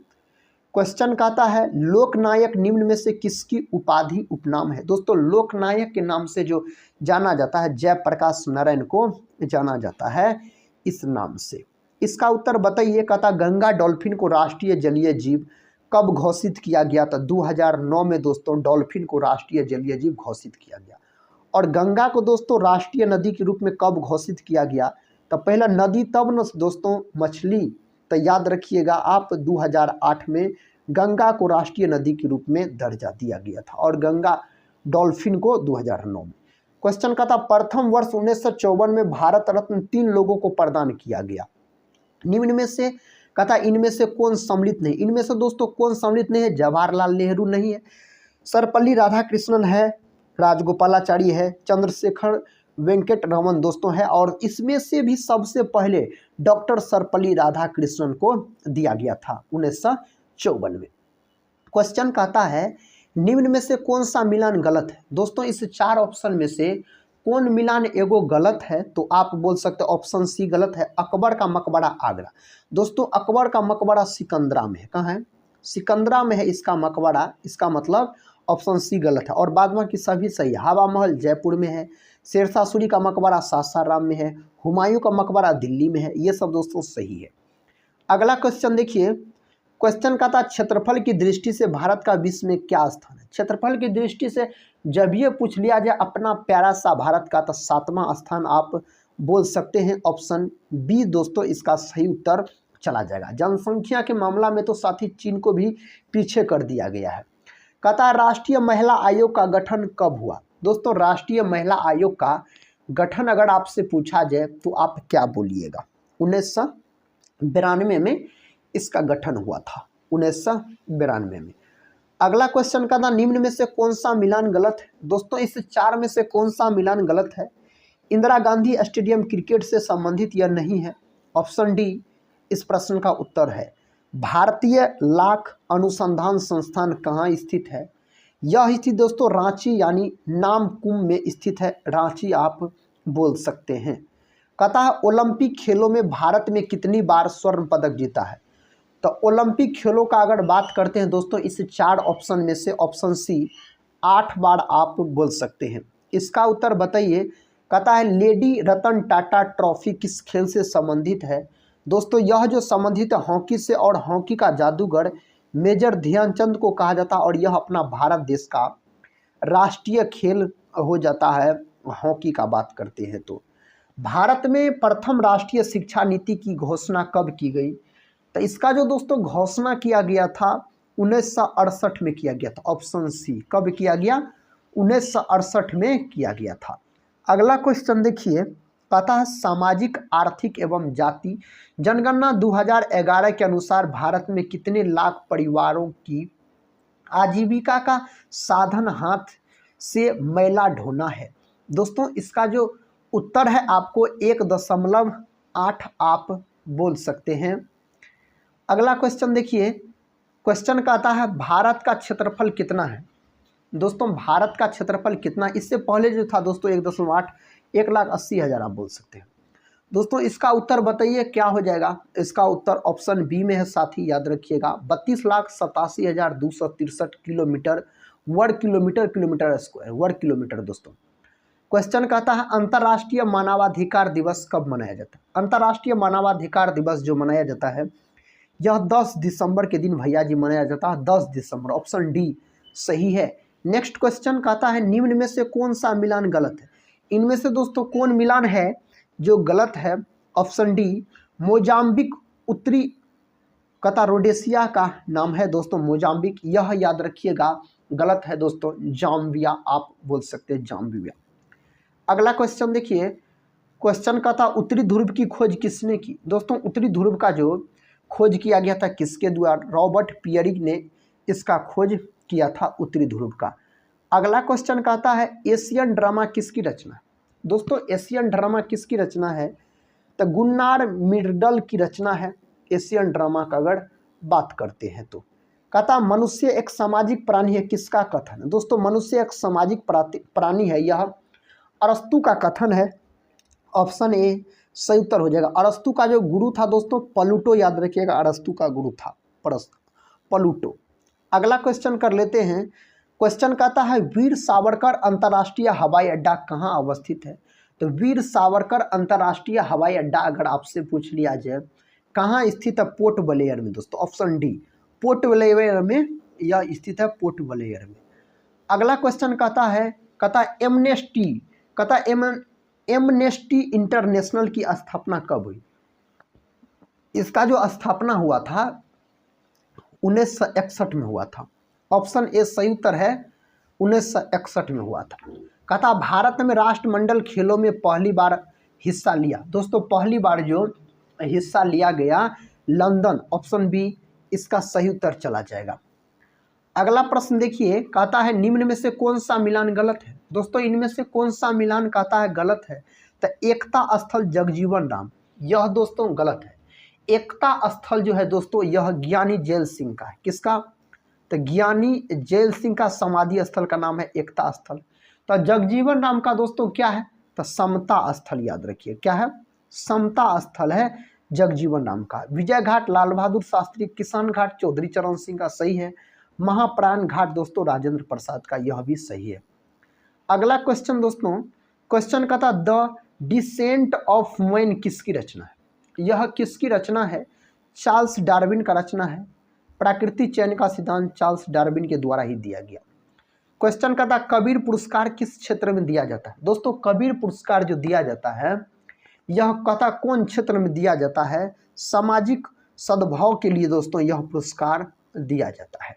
क्वेश्चन कहता है लोकनायक निम्न में से किसकी उपाधि उपनाम है? दोस्तों लोकनायक के नाम से जो जाना जाता है जयप्रकाश नारायण को जाना जाता है इस नाम से। इसका उत्तर बताइए। कहता गंगा डॉल्फिन को राष्ट्रीय जलीय जीव कब घोषित किया गया था? 2009 में दोस्तों डॉल्फिन को राष्ट्रीय जलीय जीव घोषित किया गया। और गंगा को दोस्तों राष्ट्रीय नदी के रूप में कब घोषित किया गया? तो पहला नदी तब न दोस्तों मछली। तो याद रखिएगा आप 2008 में गंगा को राष्ट्रीय नदी के रूप में दर्जा दिया गया था और गंगा डॉल्फिन को 2009 में। क्वेश्चन का था प्रथम वर्ष 1954 में भारत रत्न 3 लोगों को प्रदान किया गया। निम्न में से कहता इनमें से कौन सम्मिलित नहीं? इनमें से दोस्तों कौन सम्मिलित नहीं है? जवाहरलाल नेहरू नहीं है, सर्वपल्ली राधाकृष्णन है, राजगोपालाचारी है, चंद्रशेखर वेंकट रमन दोस्तों है और इसमें से भी सबसे पहले डॉक्टर सर्वपल्ली राधाकृष्णन को दिया गया था 1954 में। क्वेश्चन कहता है निम्न में से कौन सा मिलान गलत है? दोस्तों इस 4 ऑप्शन में से कौन मिलान एगो गलत है? तो आप बोल सकते हैं ऑप्शन सी गलत है, अकबर का मकबरा आगरा। दोस्तों अकबर का मकबरा सिकंदरा में है। कहाँ है? सिकंदरा में है इसका मकबरा। इसका मतलब ऑप्शन सी गलत है और बाद बाकी सभी सही है। हवा महल जयपुर में है, शेरशाह सूरी का मकबरा सासाराम में है, हुमायूं का मकबरा दिल्ली में है। ये सब दोस्तों सही है। अगला क्वेश्चन देखिए, क्वेश्चन का था क्षेत्रफल की दृष्टि से भारत का विश्व में क्या स्थान है? क्षेत्रफल की दृष्टि से जब ये पूछ लिया जाए अपना प्यारा सा भारत का, तो 7वां स्थान आप बोल सकते हैं। ऑप्शन बी दोस्तों इसका सही उत्तर चला जाएगा। जनसंख्या के मामला में तो साथ ही चीन को भी पीछे कर दिया गया है। कहता है राष्ट्रीय महिला आयोग का गठन कब हुआ? दोस्तों राष्ट्रीय महिला आयोग का गठन अगर आपसे पूछा जाए तो आप क्या बोलिएगा? 1992 में इसका गठन हुआ था, 1992 में। अगला क्वेश्चन का था निम्न में से कौन सा मिलान गलत है? दोस्तों इस 4 में से कौन सा मिलान गलत है? इंदिरा गांधी स्टेडियम क्रिकेट से संबंधित यह नहीं है। ऑप्शन डी इस प्रश्न का उत्तर है। भारतीय लाख अनुसंधान संस्थान कहाँ स्थित है? यह स्थित दोस्तों रांची यानी नामकुम में स्थित है। रांची आप बोल सकते हैं। कहता है ओलंपिक खेलों में भारत में कितनी बार स्वर्ण पदक जीता है? तो ओलंपिक खेलों का अगर बात करते हैं दोस्तों इस 4 ऑप्शन में से ऑप्शन सी 8 बार आप बोल सकते हैं। इसका उत्तर बताइए। कहता है लेडी रतन टाटा ट्रॉफी किस खेल से संबंधित है? दोस्तों यह जो संबंधित है हॉकी से और हॉकी का जादूगर मेजर ध्यानचंद को कहा जाता है और यह अपना भारत देश का राष्ट्रीय खेल हो जाता है। हॉकी का बात करते हैं तो भारत में प्रथम राष्ट्रीय शिक्षा नीति की घोषणा कब की गई? तो इसका जो दोस्तों घोषणा किया गया था 1968 में किया गया था। ऑप्शन सी कब किया गया? 1968 में किया गया था। अगला क्वेश्चन देखिए, कहता है सामाजिक आर्थिक एवं जाति जनगणना 2011 के अनुसार भारत में कितने लाख परिवारों की आजीविका का साधन हाथ से मैला ढोना है? दोस्तों इसका जो उत्तर है आपको 1.8 आप बोल सकते हैं। अगला क्वेश्चन देखिए, क्वेश्चन कहता है भारत का क्षेत्रफल कितना है? दोस्तों भारत का क्षेत्रफल कितना, इससे पहले जो था दोस्तों 1.8, 1,80,000 आप बोल सकते हैं। दोस्तों इसका उत्तर बताइए क्या हो जाएगा। इसका उत्तर ऑप्शन बी में है साथी, याद रखिएगा 32,87,263 किलोमीटर वर्ग किलोमीटर, किलोमीटर स्क्वायर वर्ग किलोमीटर। दोस्तों क्वेश्चन कहता है अंतर्राष्ट्रीय मानवाधिकार दिवस कब मनाया जाता है। अंतर्राष्ट्रीय मानवाधिकार दिवस जो मनाया जाता है यह 10 दिसंबर के दिन भैया जी मनाया जाता है, 10 दिसंबर, ऑप्शन डी सही है। नेक्स्ट क्वेश्चन कहता है निम्न में से कौन सा मिलान गलत है। इनमें से दोस्तों कौन मिलान है जो गलत है। ऑप्शन डी मोजाम्बिक, उत्तरी कतारोडेशिया का नाम है दोस्तों मोजाम्बिक, यह याद रखिएगा गलत है दोस्तों, जाम्बिया आप बोल सकते हैं, जाम्बिया। अगला क्वेश्चन देखिए, क्वेश्चन का था उत्तरी ध्रुव की खोज किसने की। दोस्तों उत्तरी ध्रुव का जो खोज किया गया था किसके द्वारा, रॉबर्ट पियरिक ने इसका खोज किया था उत्तरी ध्रुव का। अगला क्वेश्चन कहता है एशियन ड्रामा किसकी रचना। दोस्तों एशियन ड्रामा किसकी रचना है, तो गुन्नार मिर्डल की रचना है एशियन ड्रामा का अगर बात करते हैं तो। कहता मनुष्य एक सामाजिक प्राणी है, किसका कथन है। दोस्तों मनुष्य एक सामाजिक प्राणी है, यह अरस्तु का कथन है, ऑप्शन ए सही उत्तर हो जाएगा। अरस्तु का जो गुरु था दोस्तों प्लूटो, याद रखिएगा अरस्तु का गुरु था प्लूटो। अगला क्वेश्चन कर लेते हैं, क्वेश्चन कहता है वीर सावरकर अंतर्राष्ट्रीय हवाई अड्डा कहाँ अवस्थित है। तो वीर सावरकर अंतर्राष्ट्रीय हवाई अड्डा अगर आपसे पूछ लिया जाए कहाँ स्थित है, पोर्ट ब्लेयर में दोस्तों, ऑप्शन डी पोर्ट ब्लेयर में यह स्थित है, पोर्ट ब्लेयर में। अगला क्वेश्चन कहता एमनेस्टी इंटरनेशनल की स्थापना कब हुई। इसका जो स्थापना हुआ था 1961 में हुआ था, ऑप्शन ए सही उत्तर है, 1961 में हुआ था। कहता भारत में राष्ट्रमंडल खेलों में पहली बार हिस्सा लिया। दोस्तों पहली बार जो हिस्सा लिया गया लंदन, ऑप्शन बी इसका सही उत्तर चला जाएगा। अगला प्रश्न देखिए, कहता है निम्न में से कौन सा मिलान गलत है। दोस्तों इनमें से कौन सा मिलान कहता है गलत है, तो एकता स्थल जगजीवन राम, यह दोस्तों गलत है। एकता स्थल जो है दोस्तों यह ज्ञानी जैल सिंह का है, किसका, तो ज्ञानी जैल सिंह का समाधि स्थल का नाम है एकता स्थल। तो जगजीवन राम का दोस्तों क्या है, तो समता स्थल, याद रखिए क्या है, समता स्थल है जगजीवन राम का। विजय घाट लाल बहादुर शास्त्री, किसान घाट चौधरी चरण सिंह का सही है। महाप्राण घाट दोस्तों राजेंद्र प्रसाद का, यह भी सही है। अगला क्वेश्चन दोस्तों, क्वेश्चन का था द डिसेंट ऑफ मैन किसकी रचना है। यह किसकी रचना है, चार्ल्स डार्विन का रचना है। प्राकृतिक चयन का सिद्धांत चार्ल्स डार्विन के द्वारा ही दिया गया। क्वेश्चन का था कबीर पुरस्कार किस क्षेत्र में दिया जाता है। दोस्तों कबीर पुरस्कार जो दिया जाता है यह कथा कौन क्षेत्र में दिया जाता है, सामाजिक सद्भाव के लिए दोस्तों यह पुरस्कार दिया जाता है।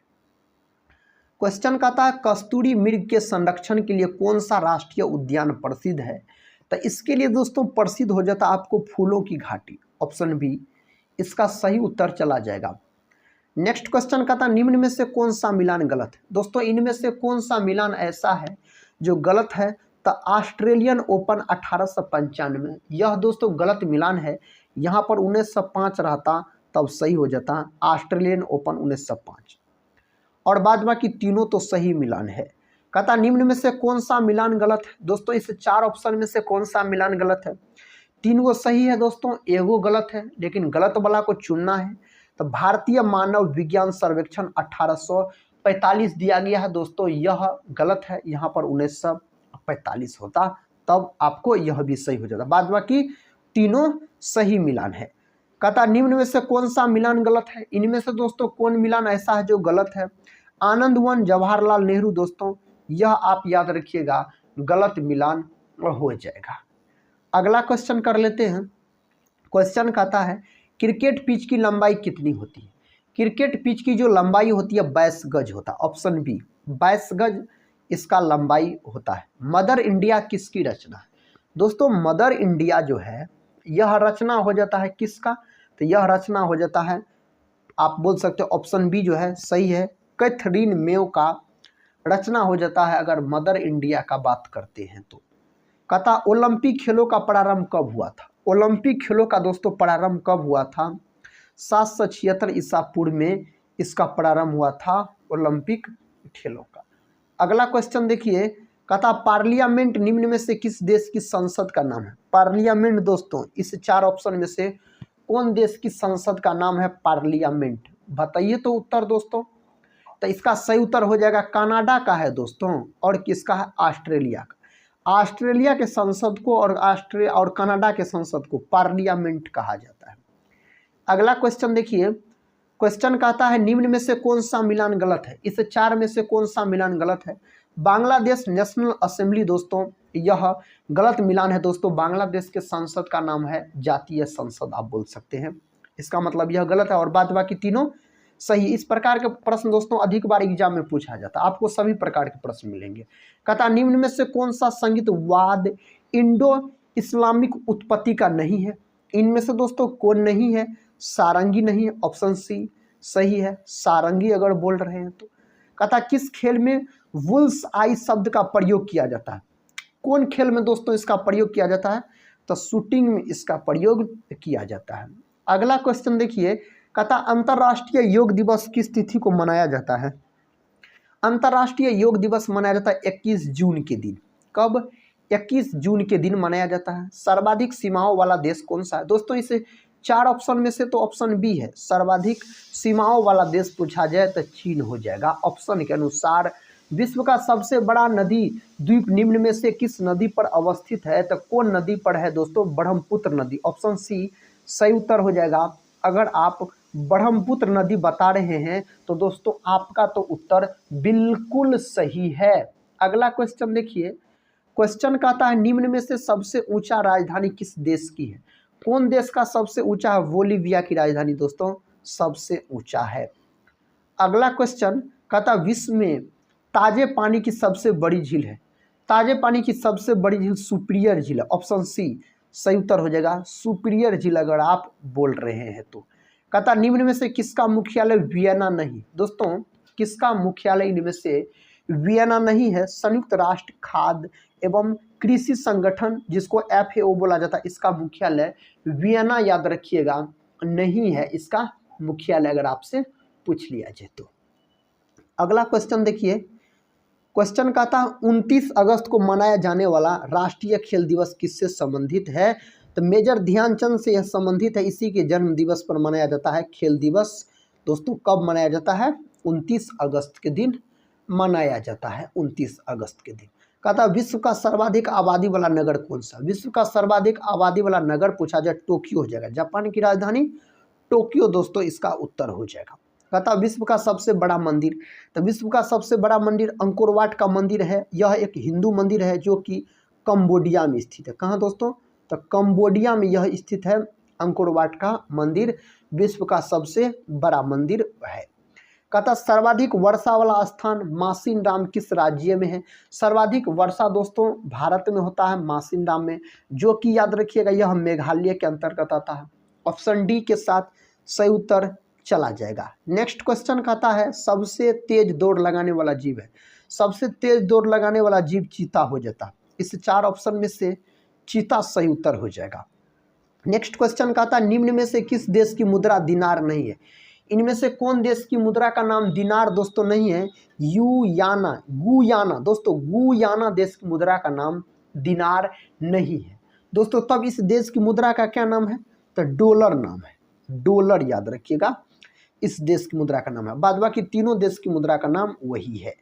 क्वेश्चन कहता है कस्तूरी मृग के संरक्षण के लिए कौन सा राष्ट्रीय उद्यान प्रसिद्ध है। तो इसके लिए दोस्तों प्रसिद्ध हो जाता आपको फूलों की घाटी, ऑप्शन बी इसका सही उत्तर चला जाएगा। नेक्स्ट क्वेश्चन कहता निम्न में से कौन सा मिलान गलत है। दोस्तों इनमें से कौन सा मिलान ऐसा है जो गलत है, तो ऑस्ट्रेलियन ओपन 1895, यह दोस्तों गलत मिलान है। यहाँ पर 1905 रहता तब सही हो जाता, ऑस्ट्रेलियन ओपन 1905, और बाद बाकी तीनों तो सही मिलान है। कहता निम्न में से कौन सा मिलान गलत है। दोस्तों इस 4 ऑप्शन में से कौन सा मिलान गलत है, 3 गो सही है दोस्तों, एगो गलत है, लेकिन गलत वाला को चुनना है। तो भारतीय मानव विज्ञान सर्वेक्षण 1845 दिया गया है दोस्तों, यह गलत है, यहाँ पर 1945 होता तब आपको यह भी सही हो जाता, बाद बाकी तीनों सही मिलान है। कहता निम्न में से कौन सा मिलान गलत है। इनमें से दोस्तों कौन मिलान ऐसा है जो गलत है, आनंदवन जवाहरलाल नेहरू दोस्तों यह आप याद रखिएगा गलत मिलान हो जाएगा। अगला क्वेश्चन कर लेते हैं, क्वेश्चन कहता है क्रिकेट पिच की लंबाई कितनी होती है। क्रिकेट पिच की जो लंबाई होती है 22 गज होता है, ऑप्शन बी 22 गज इसका लंबाई होता है। मदर इंडिया किसकी रचना है। दोस्तों मदर इंडिया जो है यह रचना हो जाता है किसका, तो यह रचना हो जाता है आप बोल सकते हो ऑप्शन बी जो है सही है, कैथरीन मेयो का रचना हो जाता है अगर मदर इंडिया का बात करते हैं तो। कहता ओलंपिक खेलों का प्रारंभ कब हुआ था। ओलंपिक खेलों का दोस्तों प्रारंभ कब हुआ था, 776 ईसा पूर्व में इसका प्रारंभ हुआ था ओलंपिक खेलों का। अगला क्वेश्चन देखिए, कहता पार्लियामेंट निम्न में से किस देश की संसद का नाम है? पार्लियामेंट दोस्तों इस 4 ऑप्शन में से कौन देश की संसद का नाम है पार्लियामेंट? बताइए तो उत्तर दोस्तों। तो इसका सही उत्तर हो जाएगा कनाडा का है दोस्तों, और किसका है? ऑस्ट्रेलिया का। ऑस्ट्रेलिया के संसद को और कनाडा के संसद को पार्लियामेंट कहा जाता है। अगला क्वेश्चन देखिए, क्वेश्चन कहता है निम्न में से कौन सा मिलान गलत है? इस 4 में से कौन सा मिलान गलत है? बांग्लादेश नेशनल असेंबली दोस्तों यह गलत मिलान है दोस्तों। बांग्लादेश के संसद का नाम है जातीय संसद, आप बोल सकते हैं। इसका मतलब यह गलत है और बाद बाकी तीनों सही। इस प्रकार के प्रश्न दोस्तों अधिक बार एग्जाम में पूछा जाता है, आपको सभी प्रकार के प्रश्न मिलेंगे। कहता निम्न में से कौन सा संगीत वाद इंडो इस्लामिक उत्पत्ति का नहीं है? इनमें से दोस्तों कौन नहीं है? सारंगी नहीं है, ऑप्शन सी सही है, सारंगी अगर बोल रहे हैं तो। कहता किस खेल में वुल्स आई शब्द का प्रयोग किया जाता है? कौन खेल में दोस्तों इसका प्रयोग किया जाता है? तो शूटिंग में इसका प्रयोग किया जाता है। अगला क्वेश्चन देखिए, कहता अंतर्राष्ट्रीय योग दिवस किस तिथि को मनाया जाता है? अंतर्राष्ट्रीय योग दिवस मनाया जाता है 21 जून के दिन। कब? 21 जून के दिन मनाया जाता है। सर्वाधिक सीमाओं वाला देश कौन सा है? दोस्तों इसे 4 ऑप्शन में से तो ऑप्शन बी है, सर्वाधिक सीमाओं वाला देश पूछा जाए तो चीन हो जाएगा। ऑप्शन के अनुसार विश्व का सबसे बड़ा नदी द्वीप निम्न में से किस नदी पर अवस्थित है? तो कौन नदी पर है दोस्तों? ब्रह्मपुत्र नदी, ऑप्शन सी सही उत्तर हो जाएगा। अगर आप ब्रह्मपुत्र नदी बता रहे हैं तो दोस्तों आपका तो उत्तर बिल्कुल सही है। अगला क्वेश्चन देखिए, क्वेश्चन कहता है निम्न में से सबसे ऊंचा राजधानी किस देश की है? कौन देश का सबसे ऊंचा है? बोलीविया की राजधानी दोस्तों सबसे ऊंचा है। अगला क्वेश्चन कहता विश्व में ताजे पानी की सबसे बड़ी झील है? ताजे पानी की सबसे बड़ी झील सुपीरियर झील है, ऑप्शन सी सही उत्तर हो जाएगा, सुपीरियर झील अगर आप बोल रहे हैं तो। कहता निम्न में से किसका मुख्यालय वियना नहीं? दोस्तों किसका मुख्यालय इनमें से वियना नहीं है? संयुक्त राष्ट्र खाद्य एवं कृषि संगठन जिसको FAO बोला जाता है, इसका मुख्यालय वियना याद रखिएगा नहीं है इसका मुख्यालय, अगर आपसे पूछ लिया जाए तो। अगला क्वेश्चन देखिए, क्वेश्चन कहता 29 अगस्त को मनाया जाने वाला राष्ट्रीय खेल दिवस किससे संबंधित है? तो मेजर ध्यानचंद से यह संबंधित है, इसी के जन्म दिवस पर मनाया जाता है खेल दिवस। दोस्तों कब मनाया जाता है? 29 अगस्त के दिन मनाया जाता है, 29 अगस्त के दिन। कहता विश्व का सर्वाधिक आबादी वाला नगर कौन सा? विश्व का सर्वाधिक आबादी वाला नगर पूछा जाए टोक्यो हो जाएगा, जापान की राजधानी टोक्यो दोस्तों इसका उत्तर हो जाएगा। कहता विश्व का सबसे बड़ा मंदिर, तो विश्व का सबसे बड़ा मंदिर अंकोर वाट का मंदिर है। यह एक हिंदू मंदिर है जो कि कंबोडिया में स्थित है। कहाँ दोस्तों? तो कंबोडिया में यह स्थित है अंकोर वाट का मंदिर, विश्व का सबसे बड़ा मंदिर है। कहता सर्वाधिक वर्षा वाला स्थान मासिनराम किस राज्य में है? सर्वाधिक वर्षा दोस्तों भारत में होता है मासिनराम में, जो कि याद रखिएगा यह मेघालय के अंतर्गत आता है। ऑप्शन डी के साथ सही उत्तर चला जाएगा। नेक्स्ट क्वेश्चन कहता है सबसे तेज दौड़ लगाने वाला जीव है? सबसे तेज दौड़ लगाने वाला जीव चीता हो जाता है। इस 4 ऑप्शन में से चीता सही उत्तर हो जाएगा। नेक्स्ट क्वेश्चन कहता है निम्न में से किस देश की मुद्रा दिनार नहीं है? इनमें से कौन देश की मुद्रा का नाम दिनार दोस्तों नहीं है? गुयाना दोस्तों, गुयाना देश की मुद्रा का नाम दिनार नहीं है दोस्तों। तब इस देश की मुद्रा का क्या नाम है? तो डॉलर नाम है, डॉलर याद रखिएगा इस देश की मुद्रा का नाम है। बाद बाकी तीनों देश की मुद्रा का नाम वही है।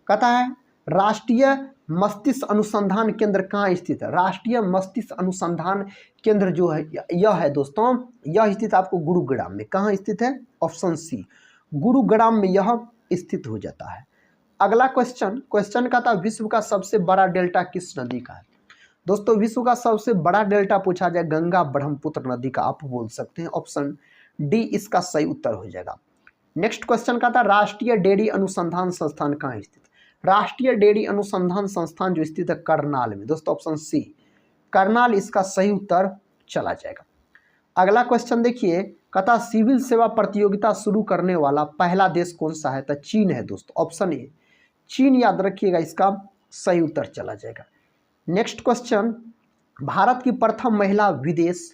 कहता है राष्ट्रीय मस्तिष्क अनुसंधान केंद्र कहाँ स्थित है? राष्ट्रीय मस्तिष्क अनुसंधान केंद्र जो है यह है दोस्तों, यह स्थित आपको गुरुग्राम में। कहाँ स्थित है? ऑप्शन सी गुरुग्राम में यह स्थित हो जाता है। अगला क्वेश्चन कहता है विश्व का सबसे बड़ा डेल्टा किस नदी का है? दोस्तों विश्व का सबसे बड़ा डेल्टा पूछा जाए गंगा ब्रह्मपुत्र नदी का, आप बोल सकते हैं। ऑप्शन डी इसका सही उत्तर हो जाएगा। नेक्स्ट क्वेश्चन कहता है राष्ट्रीय डेयरी अनुसंधान संस्थान कहाँ स्थित? राष्ट्रीय डेयरी अनुसंधान संस्थान जो स्थित है करनाल में दोस्तों, ऑप्शन सी करनाल इसका सही उत्तर चला जाएगा। अगला क्वेश्चन देखिए, कहता सिविल सेवा प्रतियोगिता शुरू करने वाला पहला देश कौन सा है? तो चीन है दोस्तों, ऑप्शन ए चीन याद रखिएगा इसका सही उत्तर चला जाएगा। नेक्स्ट क्वेश्चन, भारत की प्रथम महिला विदेश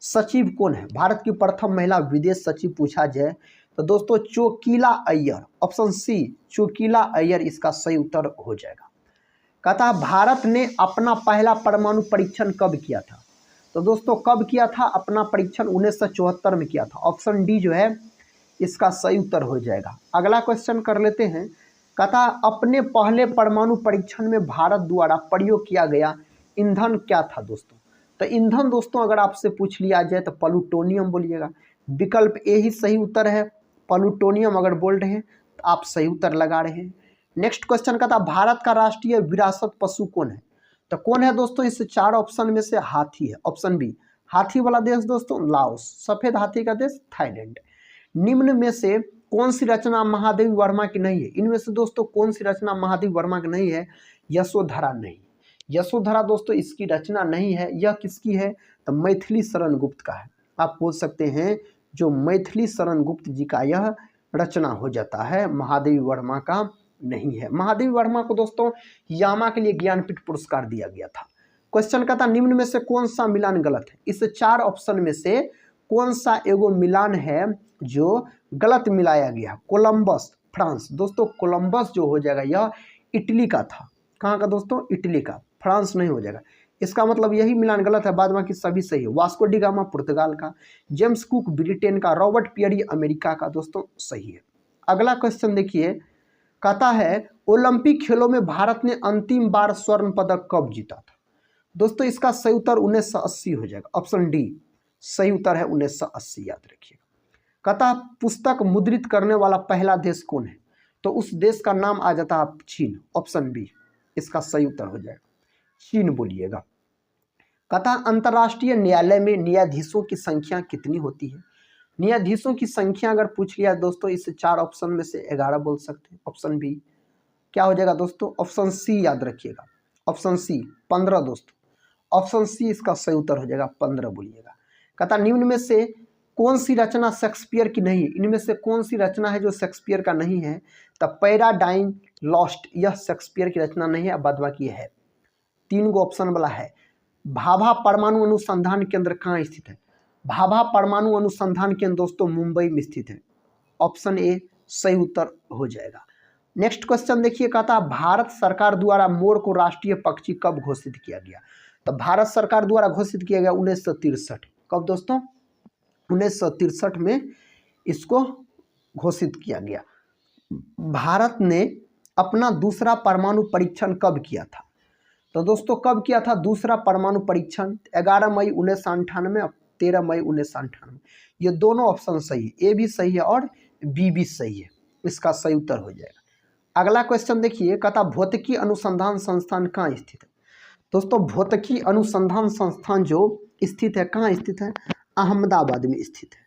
सचिव कौन है? भारत की प्रथम महिला विदेश सचिव पूछा जाए तो दोस्तों चोकीला अय्यर, ऑप्शन सी चोकीला अय्यर इसका सही उत्तर हो जाएगा। कहता भारत ने अपना पहला परमाणु परीक्षण कब किया था? तो दोस्तों कब किया था अपना परीक्षण? 1974 में किया था। ऑप्शन डी जो है इसका सही उत्तर हो जाएगा। अगला क्वेश्चन कर लेते हैं। कहता अपने पहले परमाणु परीक्षण में भारत द्वारा प्रयोग किया गया ईंधन क्या था दोस्तों? तो ईंधन दोस्तों अगर आपसे पूछ लिया जाए तो प्लूटोनियम बोलिएगा। विकल्प ए ही सही उत्तर है, प्लूटोनियम अगर बोल रहे हैं तो आप सही उत्तर लगा रहे हैं। नेक्स्ट क्वेश्चन कहता भारत का राष्ट्रीय विरासत पशु कौन है? तो कौन है दोस्तों? इस 4 ऑप्शन में से हाथी है, ऑप्शन बी। हाथी वाला देश दोस्तों लाओस, सफेद हाथी का देश थाईलैंड। निम्न में से कौन सी रचना महादेवी वर्मा की नहीं है? इनमें से दोस्तों कौन सी रचना महादेवी वर्मा की नहीं है? यशोधरा नहीं, यशोधरा दोस्तों इसकी रचना नहीं है। यह किसकी है? तो मैथिली शरण गुप्त का है। आप बोल सकते हैं जो मैथिली शरण गुप्त जी का यह रचना हो जाता है, महादेवी वर्मा का नहीं है। महादेवी वर्मा को दोस्तों यामा के लिए ज्ञानपीठ पुरस्कार दिया गया था। क्वेश्चन का था निम्न में से कौन सा मिलान गलत है? इस 4 ऑप्शन में से कौन सा एगो मिलान है जो गलत मिलाया गया? कोलंबस फ्रांस, दोस्तों कोलंबस जो हो जाएगा यह इटली का था। कहाँ का दोस्तों? इटली का, फ्रांस नहीं हो जाएगा। इसका मतलब यही मिलान गलत है, बाद बाकी सभी सही है। वास्को डी गामा पुर्तगाल का, जेम्स कुक ब्रिटेन का, रॉबर्ट पियरी अमेरिका का दोस्तों सही है। अगला क्वेश्चन देखिए, कहता है ओलंपिक खेलों में भारत ने अंतिम बार स्वर्ण पदक कब जीता था? दोस्तों इसका सही उत्तर 1980 हो जाएगा। ऑप्शन डी सही उत्तर है 1980, याद रखिएगा। कहता पुस्तक मुद्रित करने वाला पहला देश कौन है? तो उस देश का नाम आ जाता है चीन, ऑप्शन बी इसका सही उत्तर हो जाएगा, चीन बोलिएगा। कहता अंतर्राष्ट्रीय न्यायालय में न्यायाधीशों की संख्या कितनी होती है? न्यायाधीशों की संख्या अगर पूछ लिया दोस्तों इस 4 ऑप्शन में से 11 बोल सकते हैं। ऑप्शन बी क्या हो जाएगा दोस्तों? ऑप्शन सी याद रखिएगा, ऑप्शन सी 15 दोस्तों, ऑप्शन सी इसका सही उत्तर हो जाएगा 15 बोलिएगा। कहता निम्न में से कौन सी रचना शेक्सपियर की नहीं है? इनमें से कौन सी रचना है जो शेक्सपियर का नहीं है? तो पैराडाइन लॉस्ट यह शेक्सपियर की रचना नहीं है, बाद बाकी है 3 गो ऑप्शन वाला है। भाभा परमाणु अनुसंधान केंद्र कहाँ स्थित है? भाभा परमाणु अनुसंधान केंद्र दोस्तों मुंबई में स्थित है। ऑप्शन ए सही उत्तर हो जाएगा। नेक्स्ट क्वेश्चन देखिए, कहता भारत सरकार द्वारा मोर को राष्ट्रीय पक्षी कब घोषित किया गया? तो भारत सरकार द्वारा घोषित किया गया 1963। कब दोस्तों? 1963 में इसको घोषित किया गया। भारत ने अपना दूसरा परमाणु परीक्षण कब किया था? तो दोस्तों कब किया था दूसरा परमाणु परीक्षण? 11 मई 1998 और 13 मई 1998। ये दोनों ऑप्शन सही है, ए भी सही है और बी भी सही है, इसका सही उत्तर हो जाएगा। अगला क्वेश्चन देखिए, कहता भौतिकी अनुसंधान संस्थान कहाँ स्थित है? दोस्तों भौतिकी अनुसंधान संस्थान जो स्थित है कहाँ स्थित है? अहमदाबाद में स्थित है,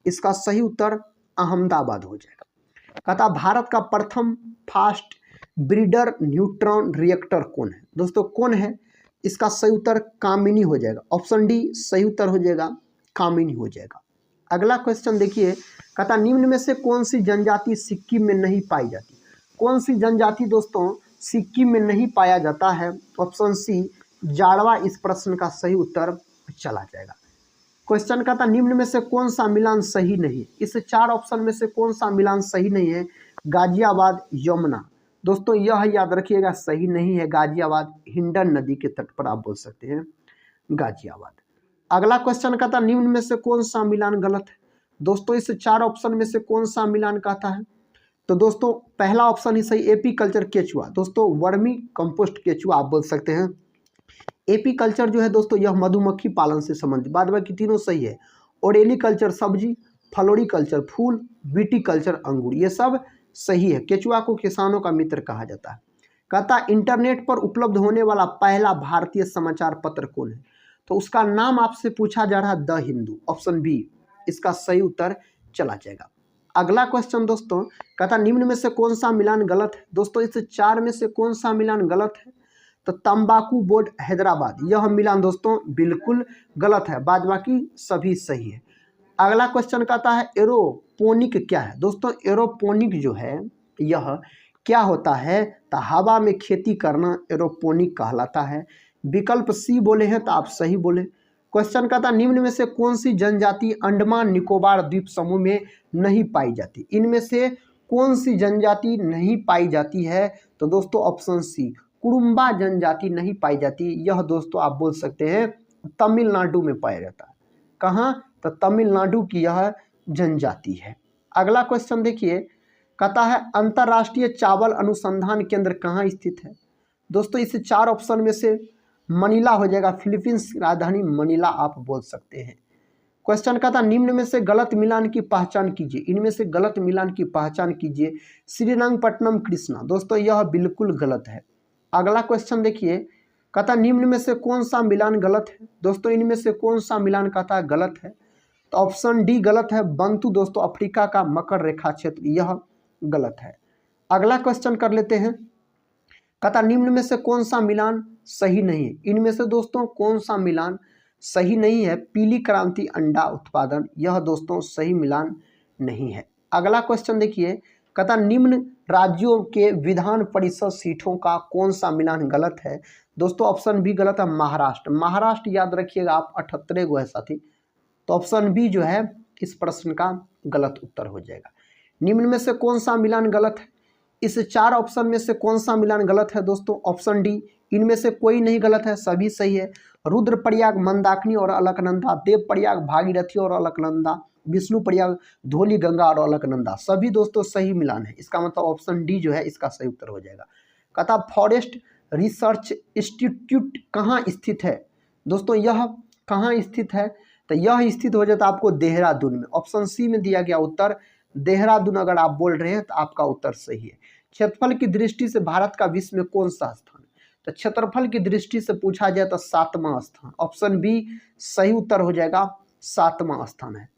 इसका सही उत्तर अहमदाबाद हो जाएगा। कहता भारत का प्रथम फास्ट ब्रीडर न्यूट्रॉन रिएक्टर कौन है? दोस्तों कौन है? इसका सही उत्तर कामिनी हो जाएगा। ऑप्शन डी सही उत्तर हो जाएगा, कामिनी हो जाएगा। अगला क्वेश्चन देखिए, कहता निम्न में से कौन सी जनजाति सिक्किम में नहीं पाई जाती? कौन सी जनजाति दोस्तों सिक्किम में नहीं पाया जाता है? ऑप्शन सी जाड़वा इस प्रश्न का सही उत्तर चला जाएगा। क्वेश्चन कहता निम्न में से कौन सा मिलान सही नहीं है? इस 4 ऑप्शन में से कौन सा मिलान सही नहीं है? गाजियाबाद यमुना, दोस्तों यह याद रखिएगा सही नहीं है। गाजियाबाद हिंडन नदी के तट पर आप बोल सकते हैं गाजियाबाद। अगला क्वेश्चन कहता निम्न में से कौन सा मिलान गलत है? दोस्तों इस 4 ऑप्शन में से कौन सा मिलान कहता है? तो दोस्तों पहला ऑप्शन ही सही, एपी कल्चर केचुआ, दोस्तों वर्मी कंपोस्ट केचुआ आप बोल सकते हैं। एपी कल्चर जो है दोस्तों यह मधुमक्खी पालन से संबंधित, बाद बाकी तीनों सही है। ओरेली कल्चर सब्जी, फ्लोरी कल्चर फूल, विटी कल्चर अंगूर, ये सब सही है। केचुआ को किसानों का मित्र कहा जाता है। कहता इंटरनेट पर उपलब्ध होने वाला पहला भारतीय समाचार पत्र कौन है? तो उसका नाम आपसे पूछा जा रहा है द हिंदू, ऑप्शन बी इसका सही उत्तर चला जाएगा। अगला क्वेश्चन दोस्तों कहता निम्न में से कौन सा मिलान गलत है? दोस्तों इस 4 में से कौन सा मिलान गलत है? तो तंबाकू बोर्ड हैदराबाद, यह मिलान दोस्तों बिल्कुल गलत है, बाद बाकी सभी सही है। अगला क्वेश्चन कहता है एरोपोनिक क्या है? दोस्तों एरोपोनिक जो है यह क्या होता है? तो हवा में खेती करना एरोपोनिक कहलाता है। विकल्प सी बोले हैं तो आप सही बोले। क्वेश्चन का था निम्न में से कौन सी जनजाति अंडमान निकोबार द्वीप समूह में नहीं पाई जाती। इनमें से कौन सी जनजाति नहीं पाई जाती है, तो दोस्तों ऑप्शन सी कुरुम्बा जनजाति नहीं पाई जाती। यह दोस्तों आप बोल सकते हैं तमिलनाडु में पाया जाता है। कहाँ, तो तमिलनाडु की यह जनजाति है। अगला क्वेश्चन देखिए, कहता है अंतर्राष्ट्रीय चावल अनुसंधान केंद्र कहाँ स्थित है। दोस्तों इस 4 ऑप्शन में से मनीला हो जाएगा, फिलीपींस की राजधानी मनीला आप बोल सकते हैं। क्वेश्चन का था निम्न में से गलत मिलान की पहचान कीजिए। इनमें से गलत मिलान की पहचान कीजिए। श्रीरंगपट्टनम कृष्णा, दोस्तों यह बिल्कुल गलत है। अगला क्वेश्चन देखिए, कहता निम्न में से कौन सा मिलान गलत है। दोस्तों इनमें से कौन सा मिलान कहता गलत है, तो ऑप्शन डी गलत है, बंतु दोस्तों अफ्रीका का मकर रेखा क्षेत्र, यह गलत है। अगला क्वेश्चन कर लेते हैं, कहता निम्न में से कौन सा मिलान सही नहीं है। इनमें से दोस्तों कौन सा मिलान सही नहीं है, पीली क्रांति अंडा उत्पादन, यह दोस्तों सही मिलान नहीं है। अगला क्वेश्चन देखिए, कहता निम्न राज्यों के विधान परिषद सीटों का कौन सा मिलान गलत है। दोस्तों ऑप्शन बी गलत है, महाराष्ट्र। महाराष्ट्र याद रखिएगा आप 78 गो है साथी, तो ऑप्शन बी जो है इस प्रश्न का गलत उत्तर हो जाएगा। निम्न में से कौन सा मिलान गलत है, इस 4 ऑप्शन में से कौन सा मिलान गलत है। दोस्तों ऑप्शन डी, इनमें से कोई नहीं गलत है, सभी सही है। रुद्रप्रयाग मंदाकिनी और अलकनंदा, देवप्रयाग भागीरथी और अलकनंदा, विष्णु प्रयाग धौली गंगा और अलकनंदा, सभी दोस्तों सही मिलान है। इसका मतलब ऑप्शन डी जो है इसका सही उत्तर हो जाएगा। कहता फॉरेस्ट रिसर्च इंस्टीट्यूट कहाँ स्थित है। दोस्तों यह कहाँ स्थित है, तो यह स्थित हो जाता आपको देहरादून में। ऑप्शन सी में दिया गया उत्तर देहरादून अगर आप बोल रहे हैं तो आपका उत्तर सही है। क्षेत्रफल की दृष्टि से भारत का विश्व में कौन सा स्थान है, तो क्षेत्रफल की दृष्टि से पूछा जाए तो 7वां स्थान, ऑप्शन बी सही उत्तर हो जाएगा, 7वां स्थान है।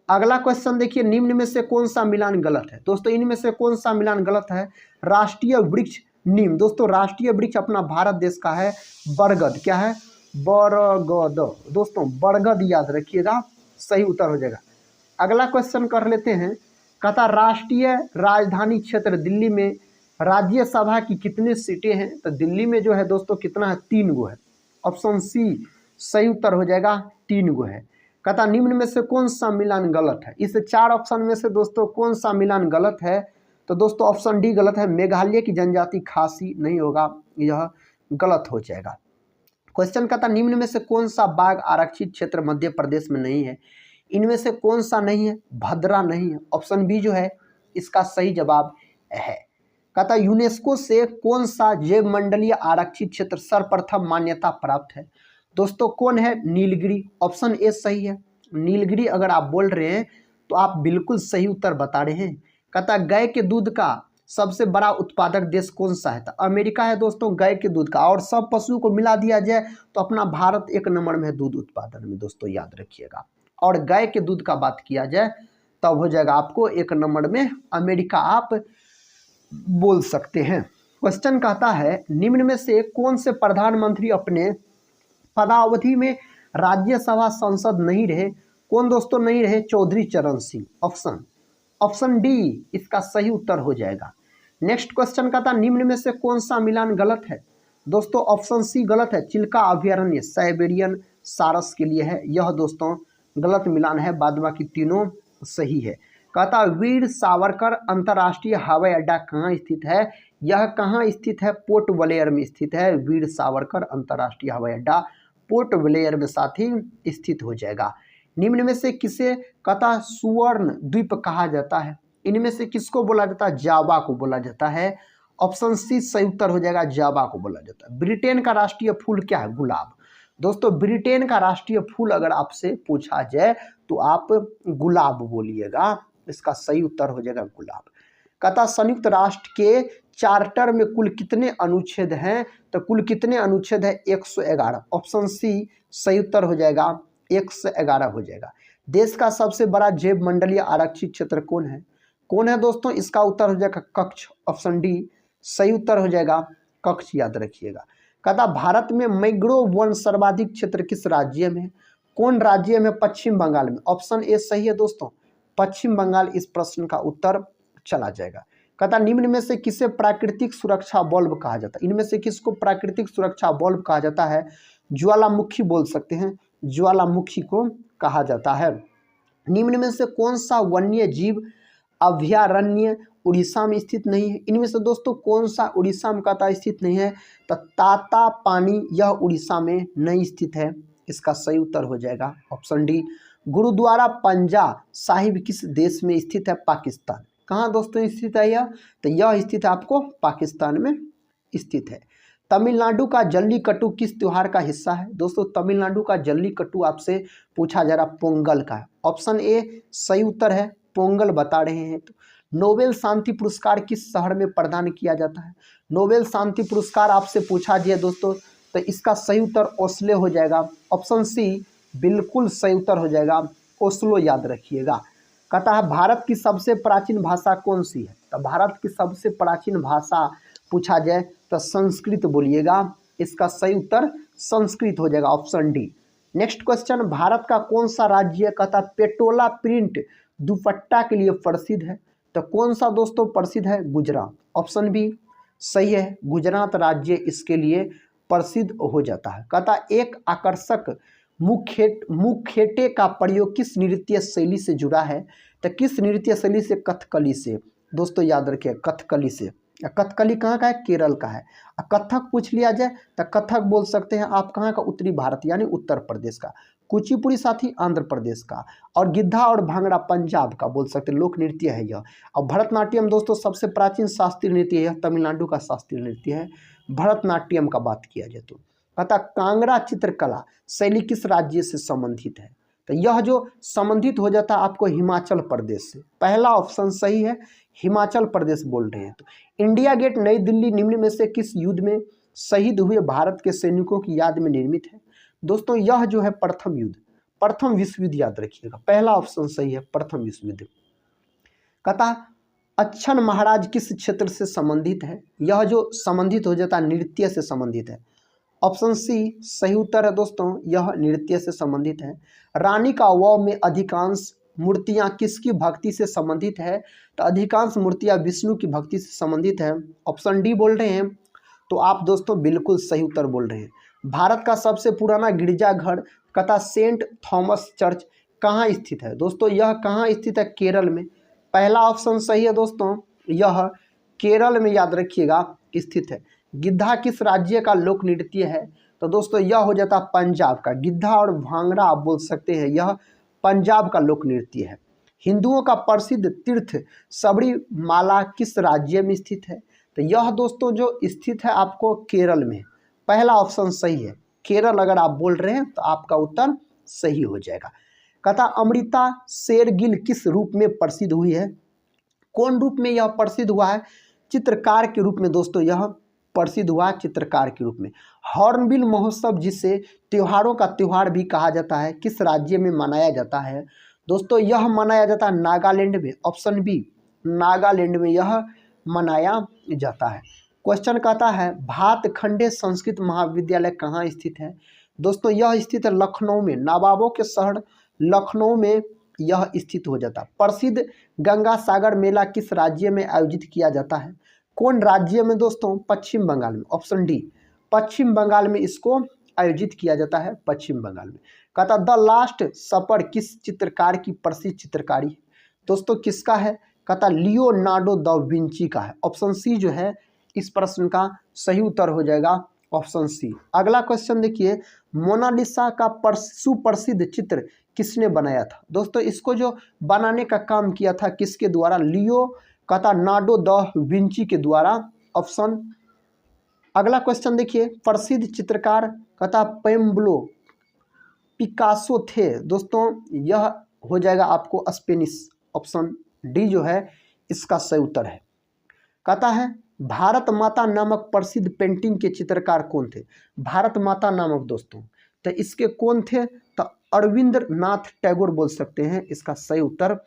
अगला क्वेश्चन देखिए, निम्न में से कौन सा मिलान गलत है। दोस्तों इनमें से कौन सा मिलान गलत है, राष्ट्रीय वृक्ष नीम। दोस्तों राष्ट्रीय वृक्ष अपना भारत देश का है बरगद, क्या है, बरगद। दोस्तों बरगद याद रखिएगा, सही उत्तर हो जाएगा। अगला क्वेश्चन कर लेते हैं, कहता राष्ट्रीय राजधानी क्षेत्र दिल्ली में राज्यसभा की कितनी सीटें हैं, तो दिल्ली में जो है दोस्तों कितना है, 3 गो है। ऑप्शन सी सही उत्तर हो जाएगा, 3 गो है। कहता निम्न में से कौन सा मिलान गलत है, इस 4 ऑप्शन में से दोस्तों कौन सा मिलान गलत है, तो दोस्तों ऑप्शन डी गलत है, मेघालय की जनजाति खासी नहीं होगा, यह गलत हो जाएगा। क्वेश्चन कहता निम्न में से कौन सा बाघ आरक्षित क्षेत्र मध्य प्रदेश में नहीं है। इनमें से कौन सा नहीं है, भद्रा नहीं है, ऑप्शन बी जो है इसका सही जवाब है। कहता यूनेस्को से कौन सा जैव मंडलीय आरक्षित क्षेत्र सर्वप्रथम मान्यता प्राप्त है। दोस्तों कौन है, नीलगिरी, ऑप्शन ए सही है। नीलगिरी अगर आप बोल रहे हैं तो आप बिल्कुल सही उत्तर बता रहे हैं। कहता गाय के दूध का सबसे बड़ा उत्पादक देश कौन सा है, तो अमेरिका है दोस्तों गाय के दूध का, और सब पशुओं को मिला दिया जाए तो अपना भारत 1 नंबर में है दूध उत्पादन में, दोस्तों याद रखिएगा। और गाय के दूध का बात किया जाए तब हो जाएगा आपको 1 नंबर में अमेरिका आप बोल सकते हैं। क्वेश्चन कहता है निम्न में से कौन से प्रधानमंत्री अपने पदावधि में राज्यसभा सांसद नहीं रहे। कौन दोस्तों नहीं रहे, चौधरी चरण सिंह, ऑप्शन डी इसका सही उत्तर हो जाएगा। नेक्स्ट क्वेश्चन का था निम्न में से कौन सा मिलान गलत है। दोस्तों ऑप्शन सी गलत है, चिल्का अभयारण्य साइबेरियन सारस के लिए है, यह दोस्तों गलत मिलान है, बाद बाकी तीनों सही है। कहता वीर सावरकर अंतर्राष्ट्रीय हवाई अड्डा कहाँ स्थित है। यह कहाँ स्थित है, पोर्ट ब्लेयर में स्थित है। वीर सावरकर अंतर्राष्ट्रीय हवाई अड्डा पोर्ट ब्लेयर में साथी स्थित हो जाएगा। निम्न में से किसे कहता सुवर्ण द्वीप कहा जाता है। इनमें से किसको बोला जाता है, जावा को बोला जाता है, ऑप्शन सी सही उत्तर हो जाएगा, जावा को बोला जाता है। ब्रिटेन का राष्ट्रीय फूल क्या है, गुलाब। दोस्तों ब्रिटेन का राष्ट्रीय फूल अगर आपसे पूछा जाए तो आप गुलाब बोलिएगा, इसका सही उत्तर हो जाएगा गुलाब। कहता संयुक्त राष्ट्र के चार्टर में कुल कितने अनुच्छेद हैं, तो कुल कितने अनुच्छेद है, 111, ऑप्शन सी सही उत्तर हो जाएगा, 111 हो जाएगा। देश का सबसे बड़ा जैव मंडलीय आरक्षित क्षेत्र कौन है दोस्तों, इसका उत्तर हो जाएगा कच्छ, ऑप्शन डी सही उत्तर हो जाएगा, कच्छ याद रखिएगा। कहता भारत में मैंग्रोव वन सर्वाधिक क्षेत्र किस राज्य में है। कौन राज्य में, पश्चिम बंगाल में, ऑप्शन ए सही है दोस्तों, पश्चिम बंगाल इस प्रश्न का उत्तर चला जाएगा। कहता निम्न में से किसे प्राकृतिक सुरक्षा बल्ब कहा जाता है। इनमें से किसको प्राकृतिक सुरक्षा बल्ब कहा जाता है, ज्वालामुखी बोल सकते हैं, ज्वालामुखी को कहा जाता है। निम्न में से कौन सा वन्य जीव अभयारण्य उड़ीसा में स्थित नहीं है? इनमें से दोस्तों कौन सा उड़ीसा में कतः स्थित नहीं है? तो ताता पानी यह उड़ीसा में नहीं स्थित है। इसका सही उत्तर हो जाएगा ऑप्शन डी। गुरुद्वारा पंजा साहिब किस देश में स्थित है? पाकिस्तान। कहाँ दोस्तों स्थित है यह? तो यह स्थित है आपको पाकिस्तान में स्थित है। तमिलनाडु का जल्लीकट्टू किस त्योहार का हिस्सा है? दोस्तों तमिलनाडु का जल्लीकट्टू आपसे पूछा जा रहा पोंगल का है। ऑप्शन ए सही उत्तर है, पोंगल बता रहे हैं। तो नोबेल शांति पुरस्कार किस शहर में प्रदान किया जाता है? नोबेल शांति पुरस्कार आपसे पूछा जाए दोस्तों, तो इसका सही उत्तर ओस्लो हो जाएगा। ऑप्शन सी बिल्कुल सही उत्तर हो जाएगा, ओस्लो याद रखिएगा। कहता है भारत की सबसे प्राचीन भाषा कौन सी है? तो भारत की सबसे प्राचीन भाषा पूछा जाए तो संस्कृत बोलिएगा। इसका सही उत्तर संस्कृत हो जाएगा, option D. Next question, Bharat का कौन सा राज्य कहता पेटोला प्रिंट दुपट्टा के लिए प्रसिद्ध है? तो कौन सा दोस्तों प्रसिद्ध है? गुजरात। ऑप्शन बी सही है, गुजरात राज्य इसके लिए प्रसिद्ध हो जाता है। कहता एक आकर्षक मुखेटे का प्रयोग किस नृत्य शैली से जुड़ा है? तो किस नृत्य शैली से? कथकली से। दोस्तों याद रखिए कथकली से। कथकली कहाँ का है? केरल का है। कथक पूछ लिया जाए तो कथक बोल सकते हैं आप कहाँ का? उत्तरी भारत यानी उत्तर प्रदेश का। कुचिपुड़ी साथी आंध्र प्रदेश का। और गिद्धा और भांगड़ा पंजाब का बोल सकते हैं, लोक नृत्य है यह। और भरतनाट्यम दोस्तों सबसे प्राचीन शास्त्रीय नृत्य है, तमिलनाडु का शास्त्रीय नृत्य है भरतनाट्यम का बात किया जाए तो। अतः कांगड़ा चित्रकला शैली किस राज्य से संबंधित है? तो यह जो संबंधित हो जाता है आपको हिमाचल प्रदेश से। पहला ऑप्शन सही है, हिमाचल प्रदेश बोल रहे हैं। तो इंडिया गेट नई दिल्ली निम्न में से किस युद्ध में शहीद हुए भारत के सैनिकों की याद में निर्मित है? दोस्तों यह जो है प्रथम युद्ध, प्रथम विश्व युद्ध याद रखिएगा। पहला ऑप्शन सही है, प्रथम विश्व युद्ध। कहता अच्छन महाराज किस क्षेत्र से संबंधित है? यह जो संबंधित हो जाता है नृत्य से संबंधित है। ऑप्शन सी सही उत्तर है दोस्तों, यह नृत्य से संबंधित है। रानी का वाव में अधिकांश मूर्तियां किसकी भक्ति से संबंधित है? तो अधिकांश मूर्तियां विष्णु की भक्ति से संबंधित है। ऑप्शन डी बोल रहे हैं, तो आप दोस्तों बिल्कुल सही उत्तर बोल रहे हैं। भारत का सबसे पुराना गिरजाघर कथा सेंट थॉमस चर्च कहाँ स्थित है? दोस्तों यह कहाँ स्थित है? केरल में। पहला ऑप्शन सही है दोस्तों, यह केरल में याद रखिएगा स्थित है। गिद्धा किस राज्य का लोक नृत्य है? तो दोस्तों यह हो जाता पंजाब का। गिद्धा और भांगड़ा आप बोल सकते हैं, यह पंजाब का लोक नृत्य है। हिंदुओं का प्रसिद्ध तीर्थ सबरीमाला किस राज्य में स्थित है? तो यह दोस्तों जो स्थित है आपको केरल में। पहला ऑप्शन सही है, केरल अगर आप बोल रहे हैं तो आपका उत्तर सही हो जाएगा। कथा अमृता शेरगिल किस रूप में प्रसिद्ध हुई है? कौन रूप में यह प्रसिद्ध हुआ है? चित्रकार के रूप में दोस्तों यह प्रसिद्ध हुआ, चित्रकार के रूप में। हॉर्नबिल महोत्सव जिसे त्योहारों का त्योहार भी कहा जाता है किस राज्य में मनाया जाता है? दोस्तों यह मनाया जाता है नागालैंड में। ऑप्शन बी नागालैंड में यह मनाया जाता है। क्वेश्चन कहता है भातखंडे संस्कृत महाविद्यालय कहाँ स्थित है? दोस्तों यह स्थित है लखनऊ में, नवाबों के शहर लखनऊ में यह स्थित हो जाता है। प्रसिद्ध गंगा सागर मेला किस राज्य में आयोजित किया जाता है? कौन राज्य में दोस्तों? पश्चिम बंगाल में। ऑप्शन डी पश्चिम बंगाल में इसको आयोजित किया जाता है, पश्चिम बंगाल में। कहता द लास्ट सपर किस चित्रकार की प्रसिद्ध चित्रकारी है? दोस्तों किसका है? कहता लियोनार्डो दा विंची का है। ऑप्शन सी जो है इस प्रश्न का सही उत्तर हो जाएगा, ऑप्शन सी। अगला क्वेश्चन देखिए, मोनालिसा का सुप्रसिद्ध चित्र किसने बनाया था? दोस्तों इसको जो बनाने का काम किया था किसके द्वारा? लियो कहता नार्डो दा विंची के द्वारा। ऑप्शन। अगला क्वेश्चन देखिए, प्रसिद्ध चित्रकार कहता पेम्ब्लो पिकासो थे। दोस्तों यह हो जाएगा आपको स्पेनिश। ऑप्शन डी जो है इसका सही उत्तर है। कहता है भारत माता नामक प्रसिद्ध पेंटिंग के चित्रकार कौन थे? भारत माता नामक दोस्तों तो इसके कौन थे? तो अरविंद्रनाथ टैगोर बोल सकते हैं, इसका सही उत्तर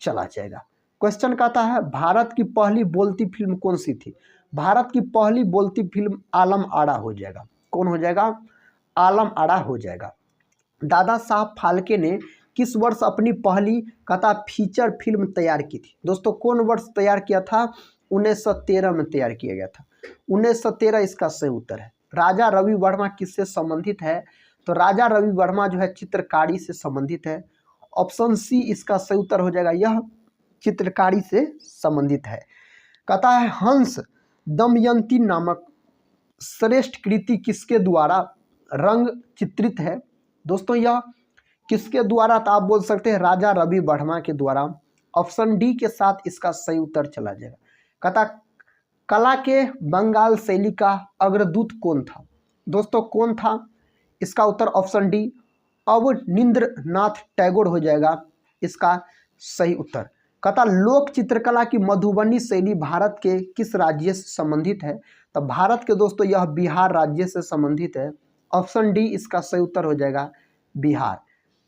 चला जाएगा। क्वेश्चन कहता है भारत की पहली बोलती फिल्म कौन सी थी? भारत की पहली बोलती फिल्म आलम आड़ा हो जाएगा। कौन हो जाएगा? आलम आड़ा हो जाएगा। दादा साहब फाल्के ने किस वर्ष अपनी पहली कथा फीचर फिल्म तैयार की थी? दोस्तों कौन वर्ष तैयार किया था? 1913 में तैयार किया गया था। 1913 इसका सही उत्तर है। राजा रवि वर्मा किससे संबंधित है? तो राजा रवि वर्मा जो है चित्रकारी से संबंधित है। ऑप्शन सी इसका सही उत्तर हो जाएगा, यह चित्रकारी से संबंधित है। कहता है हंस दमयंती नामक श्रेष्ठ कृति किसके द्वारा रंग चित्रित है। दोस्तों यह किसके द्वारा, तो आप बोल सकते हैं राजा रवि वर्मा के द्वारा। ऑप्शन डी के साथ इसका सही उत्तर चला जाएगा। कहता कला के बंगाल शैली का अग्रदूत कौन था। दोस्तों कौन था, इसका उत्तर ऑप्शन डी अवनींद्रनाथ टैगोर हो जाएगा इसका सही उत्तर। कहता लोक चित्रकला की मधुबनी शैली भारत के किस राज्य से संबंधित है। तो भारत के दोस्तों यह बिहार राज्य से संबंधित है। ऑप्शन डी इसका सही उत्तर हो जाएगा बिहार।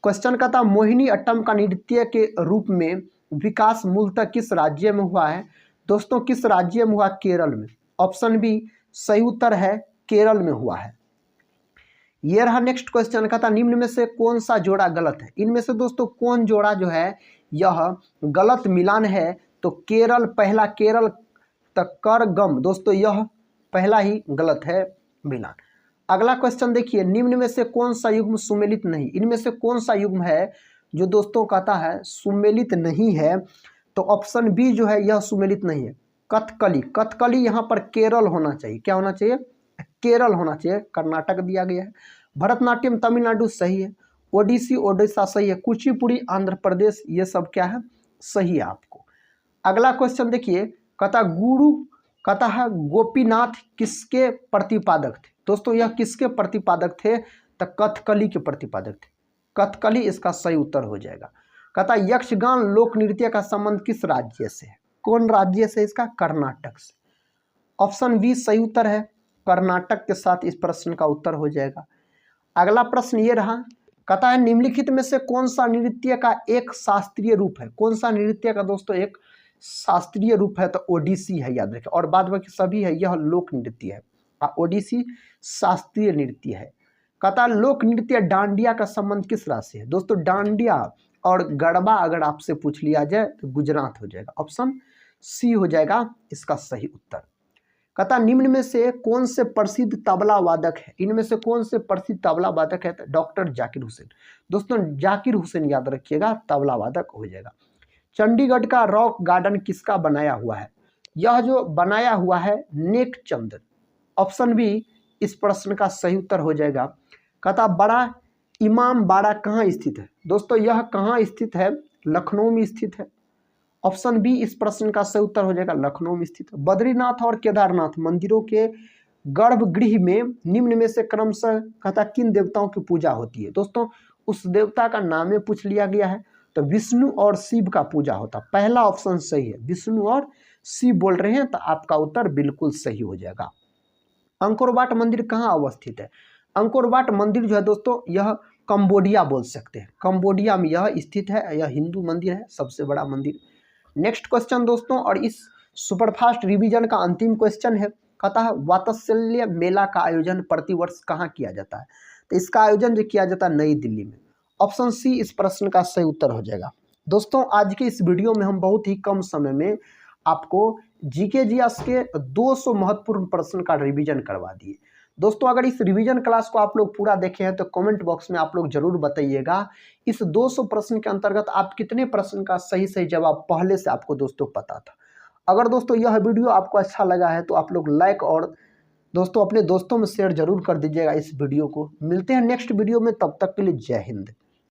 क्वेश्चन कहता मोहिनी अट्टम का नृत्य के रूप में विकास मूलतः किस राज्य में हुआ है। दोस्तों किस राज्य में हुआ, केरल में। ऑप्शन बी सही उत्तर है, केरल में हुआ है। ये रहा नेक्स्ट क्वेश्चन। कहता निम्न में से कौन सा जोड़ा गलत है। इनमें से दोस्तों कौन जोड़ा जो है यह गलत मिलान है। तो केरल पहला, केरल तक कर गम, दोस्तों यह पहला ही गलत है मिलान। अगला क्वेश्चन देखिए, निम्न में से कौन सा युग्म सुमेलित नहीं। इनमें से कौन सा युग्म है जो दोस्तों कहता है सुमेलित नहीं है। तो ऑप्शन बी जो है यह सुमेलित नहीं है, कथकली। कथकली यहाँ पर केरल होना चाहिए, क्या होना चाहिए, केरल होना चाहिए, कर्नाटक दिया गया है। भरतनाट्यम तमिलनाडु सही है, ओडिसी ओडिशा सही है, कुचिपुड़ी आंध्र प्रदेश, ये सब क्या है सही है आपको। अगला क्वेश्चन देखिए, कहता गुरु कहता है गोपीनाथ किसके प्रतिपादक थे। दोस्तों यह किसके प्रतिपादक थे, तो कथकली के प्रतिपादक थे, कथकली इसका सही उत्तर हो जाएगा। कहता यक्षगान लोक नृत्य का संबंध किस राज्य से है। कौन राज्य से, इसका कर्नाटक से। ऑप्शन बी सही उत्तर है, कर्नाटक के साथ इस प्रश्न का उत्तर हो जाएगा। अगला प्रश्न ये रहा, कहता है निम्नलिखित में से कौन सा नृत्य का एक शास्त्रीय रूप है। कौन सा नृत्य का दोस्तों एक शास्त्रीय रूप है, तो ओडिसी है, याद रखें। और बाद बाकी सभी है यह लोक नृत्य है, ओडिसी शास्त्रीय नृत्य है। कहता लोक नृत्य डांडिया का संबंध किस राज्य से है। दोस्तों डांडिया और गरबा अगर आपसे पूछ लिया जाए तो गुजरात हो जाएगा, ऑप्शन सी हो जाएगा इसका सही उत्तर। कहता निम्न में से कौन से प्रसिद्ध तबला वादक है। इनमें से कौन से प्रसिद्ध तबला वादक है, तो डॉक्टर जाकिर हुसैन। दोस्तों जाकिर हुसैन याद रखिएगा तबला वादक हो जाएगा। चंडीगढ़ का रॉक गार्डन किसका बनाया हुआ है। यह जो बनाया हुआ है नेक चंद। ऑप्शन बी इस प्रश्न का सही उत्तर हो जाएगा। कहता बड़ा इमाम बाड़ा कहाँ स्थित है। दोस्तों यह कहाँ स्थित है, लखनऊ में स्थित है। ऑप्शन बी इस प्रश्न का सही उत्तर हो जाएगा, लखनऊ में स्थित है। बद्रीनाथ और केदारनाथ मंदिरों के गर्भगृह में निम्न में से क्रमशः कहता किन देवताओं की पूजा होती है। दोस्तों उस देवता का नाम में पूछ लिया गया है, तो विष्णु और शिव का पूजा होता। पहला ऑप्शन सही है, विष्णु और शिव बोल रहे हैं, तो आपका उत्तर बिल्कुल सही हो जाएगा। अंकोर वाट मंदिर कहाँ अवस्थित है। अंकोर वाट मंदिर जो है दोस्तों यह कंबोडिया बोल सकते हैं, कंबोडिया में यह स्थित है। यह हिंदू मंदिर है, सबसे बड़ा मंदिर। नेक्स्ट क्वेश्चन दोस्तों, और इस सुपरफास्ट रिवीजन का अंतिम क्वेश्चन है। कहता है वात्सल्य मेला का आयोजन प्रतिवर्ष कहाँ किया जाता है। तो इसका आयोजन जो किया जाता है नई दिल्ली में। ऑप्शन सी इस प्रश्न का सही उत्तर हो जाएगा। दोस्तों आज के इस वीडियो में हम बहुत ही कम समय में आपको जीके जीएस के 200 महत्वपूर्ण प्रश्न का रिवीजन करवा दिए। दोस्तों अगर इस रिवीजन क्लास को आप लोग पूरा देखे हैं तो कमेंट बॉक्स में आप लोग जरूर बताइएगा इस 200 प्रश्न के अंतर्गत आप कितने प्रश्न का सही सही जवाब पहले से आपको दोस्तों पता था। अगर दोस्तों यह वीडियो आपको अच्छा लगा है तो आप लोग लाइक और दोस्तों अपने दोस्तों में शेयर जरूर कर दीजिएगा इस वीडियो को। मिलते हैं नेक्स्ट वीडियो में, तब तक के लिए जय हिंद।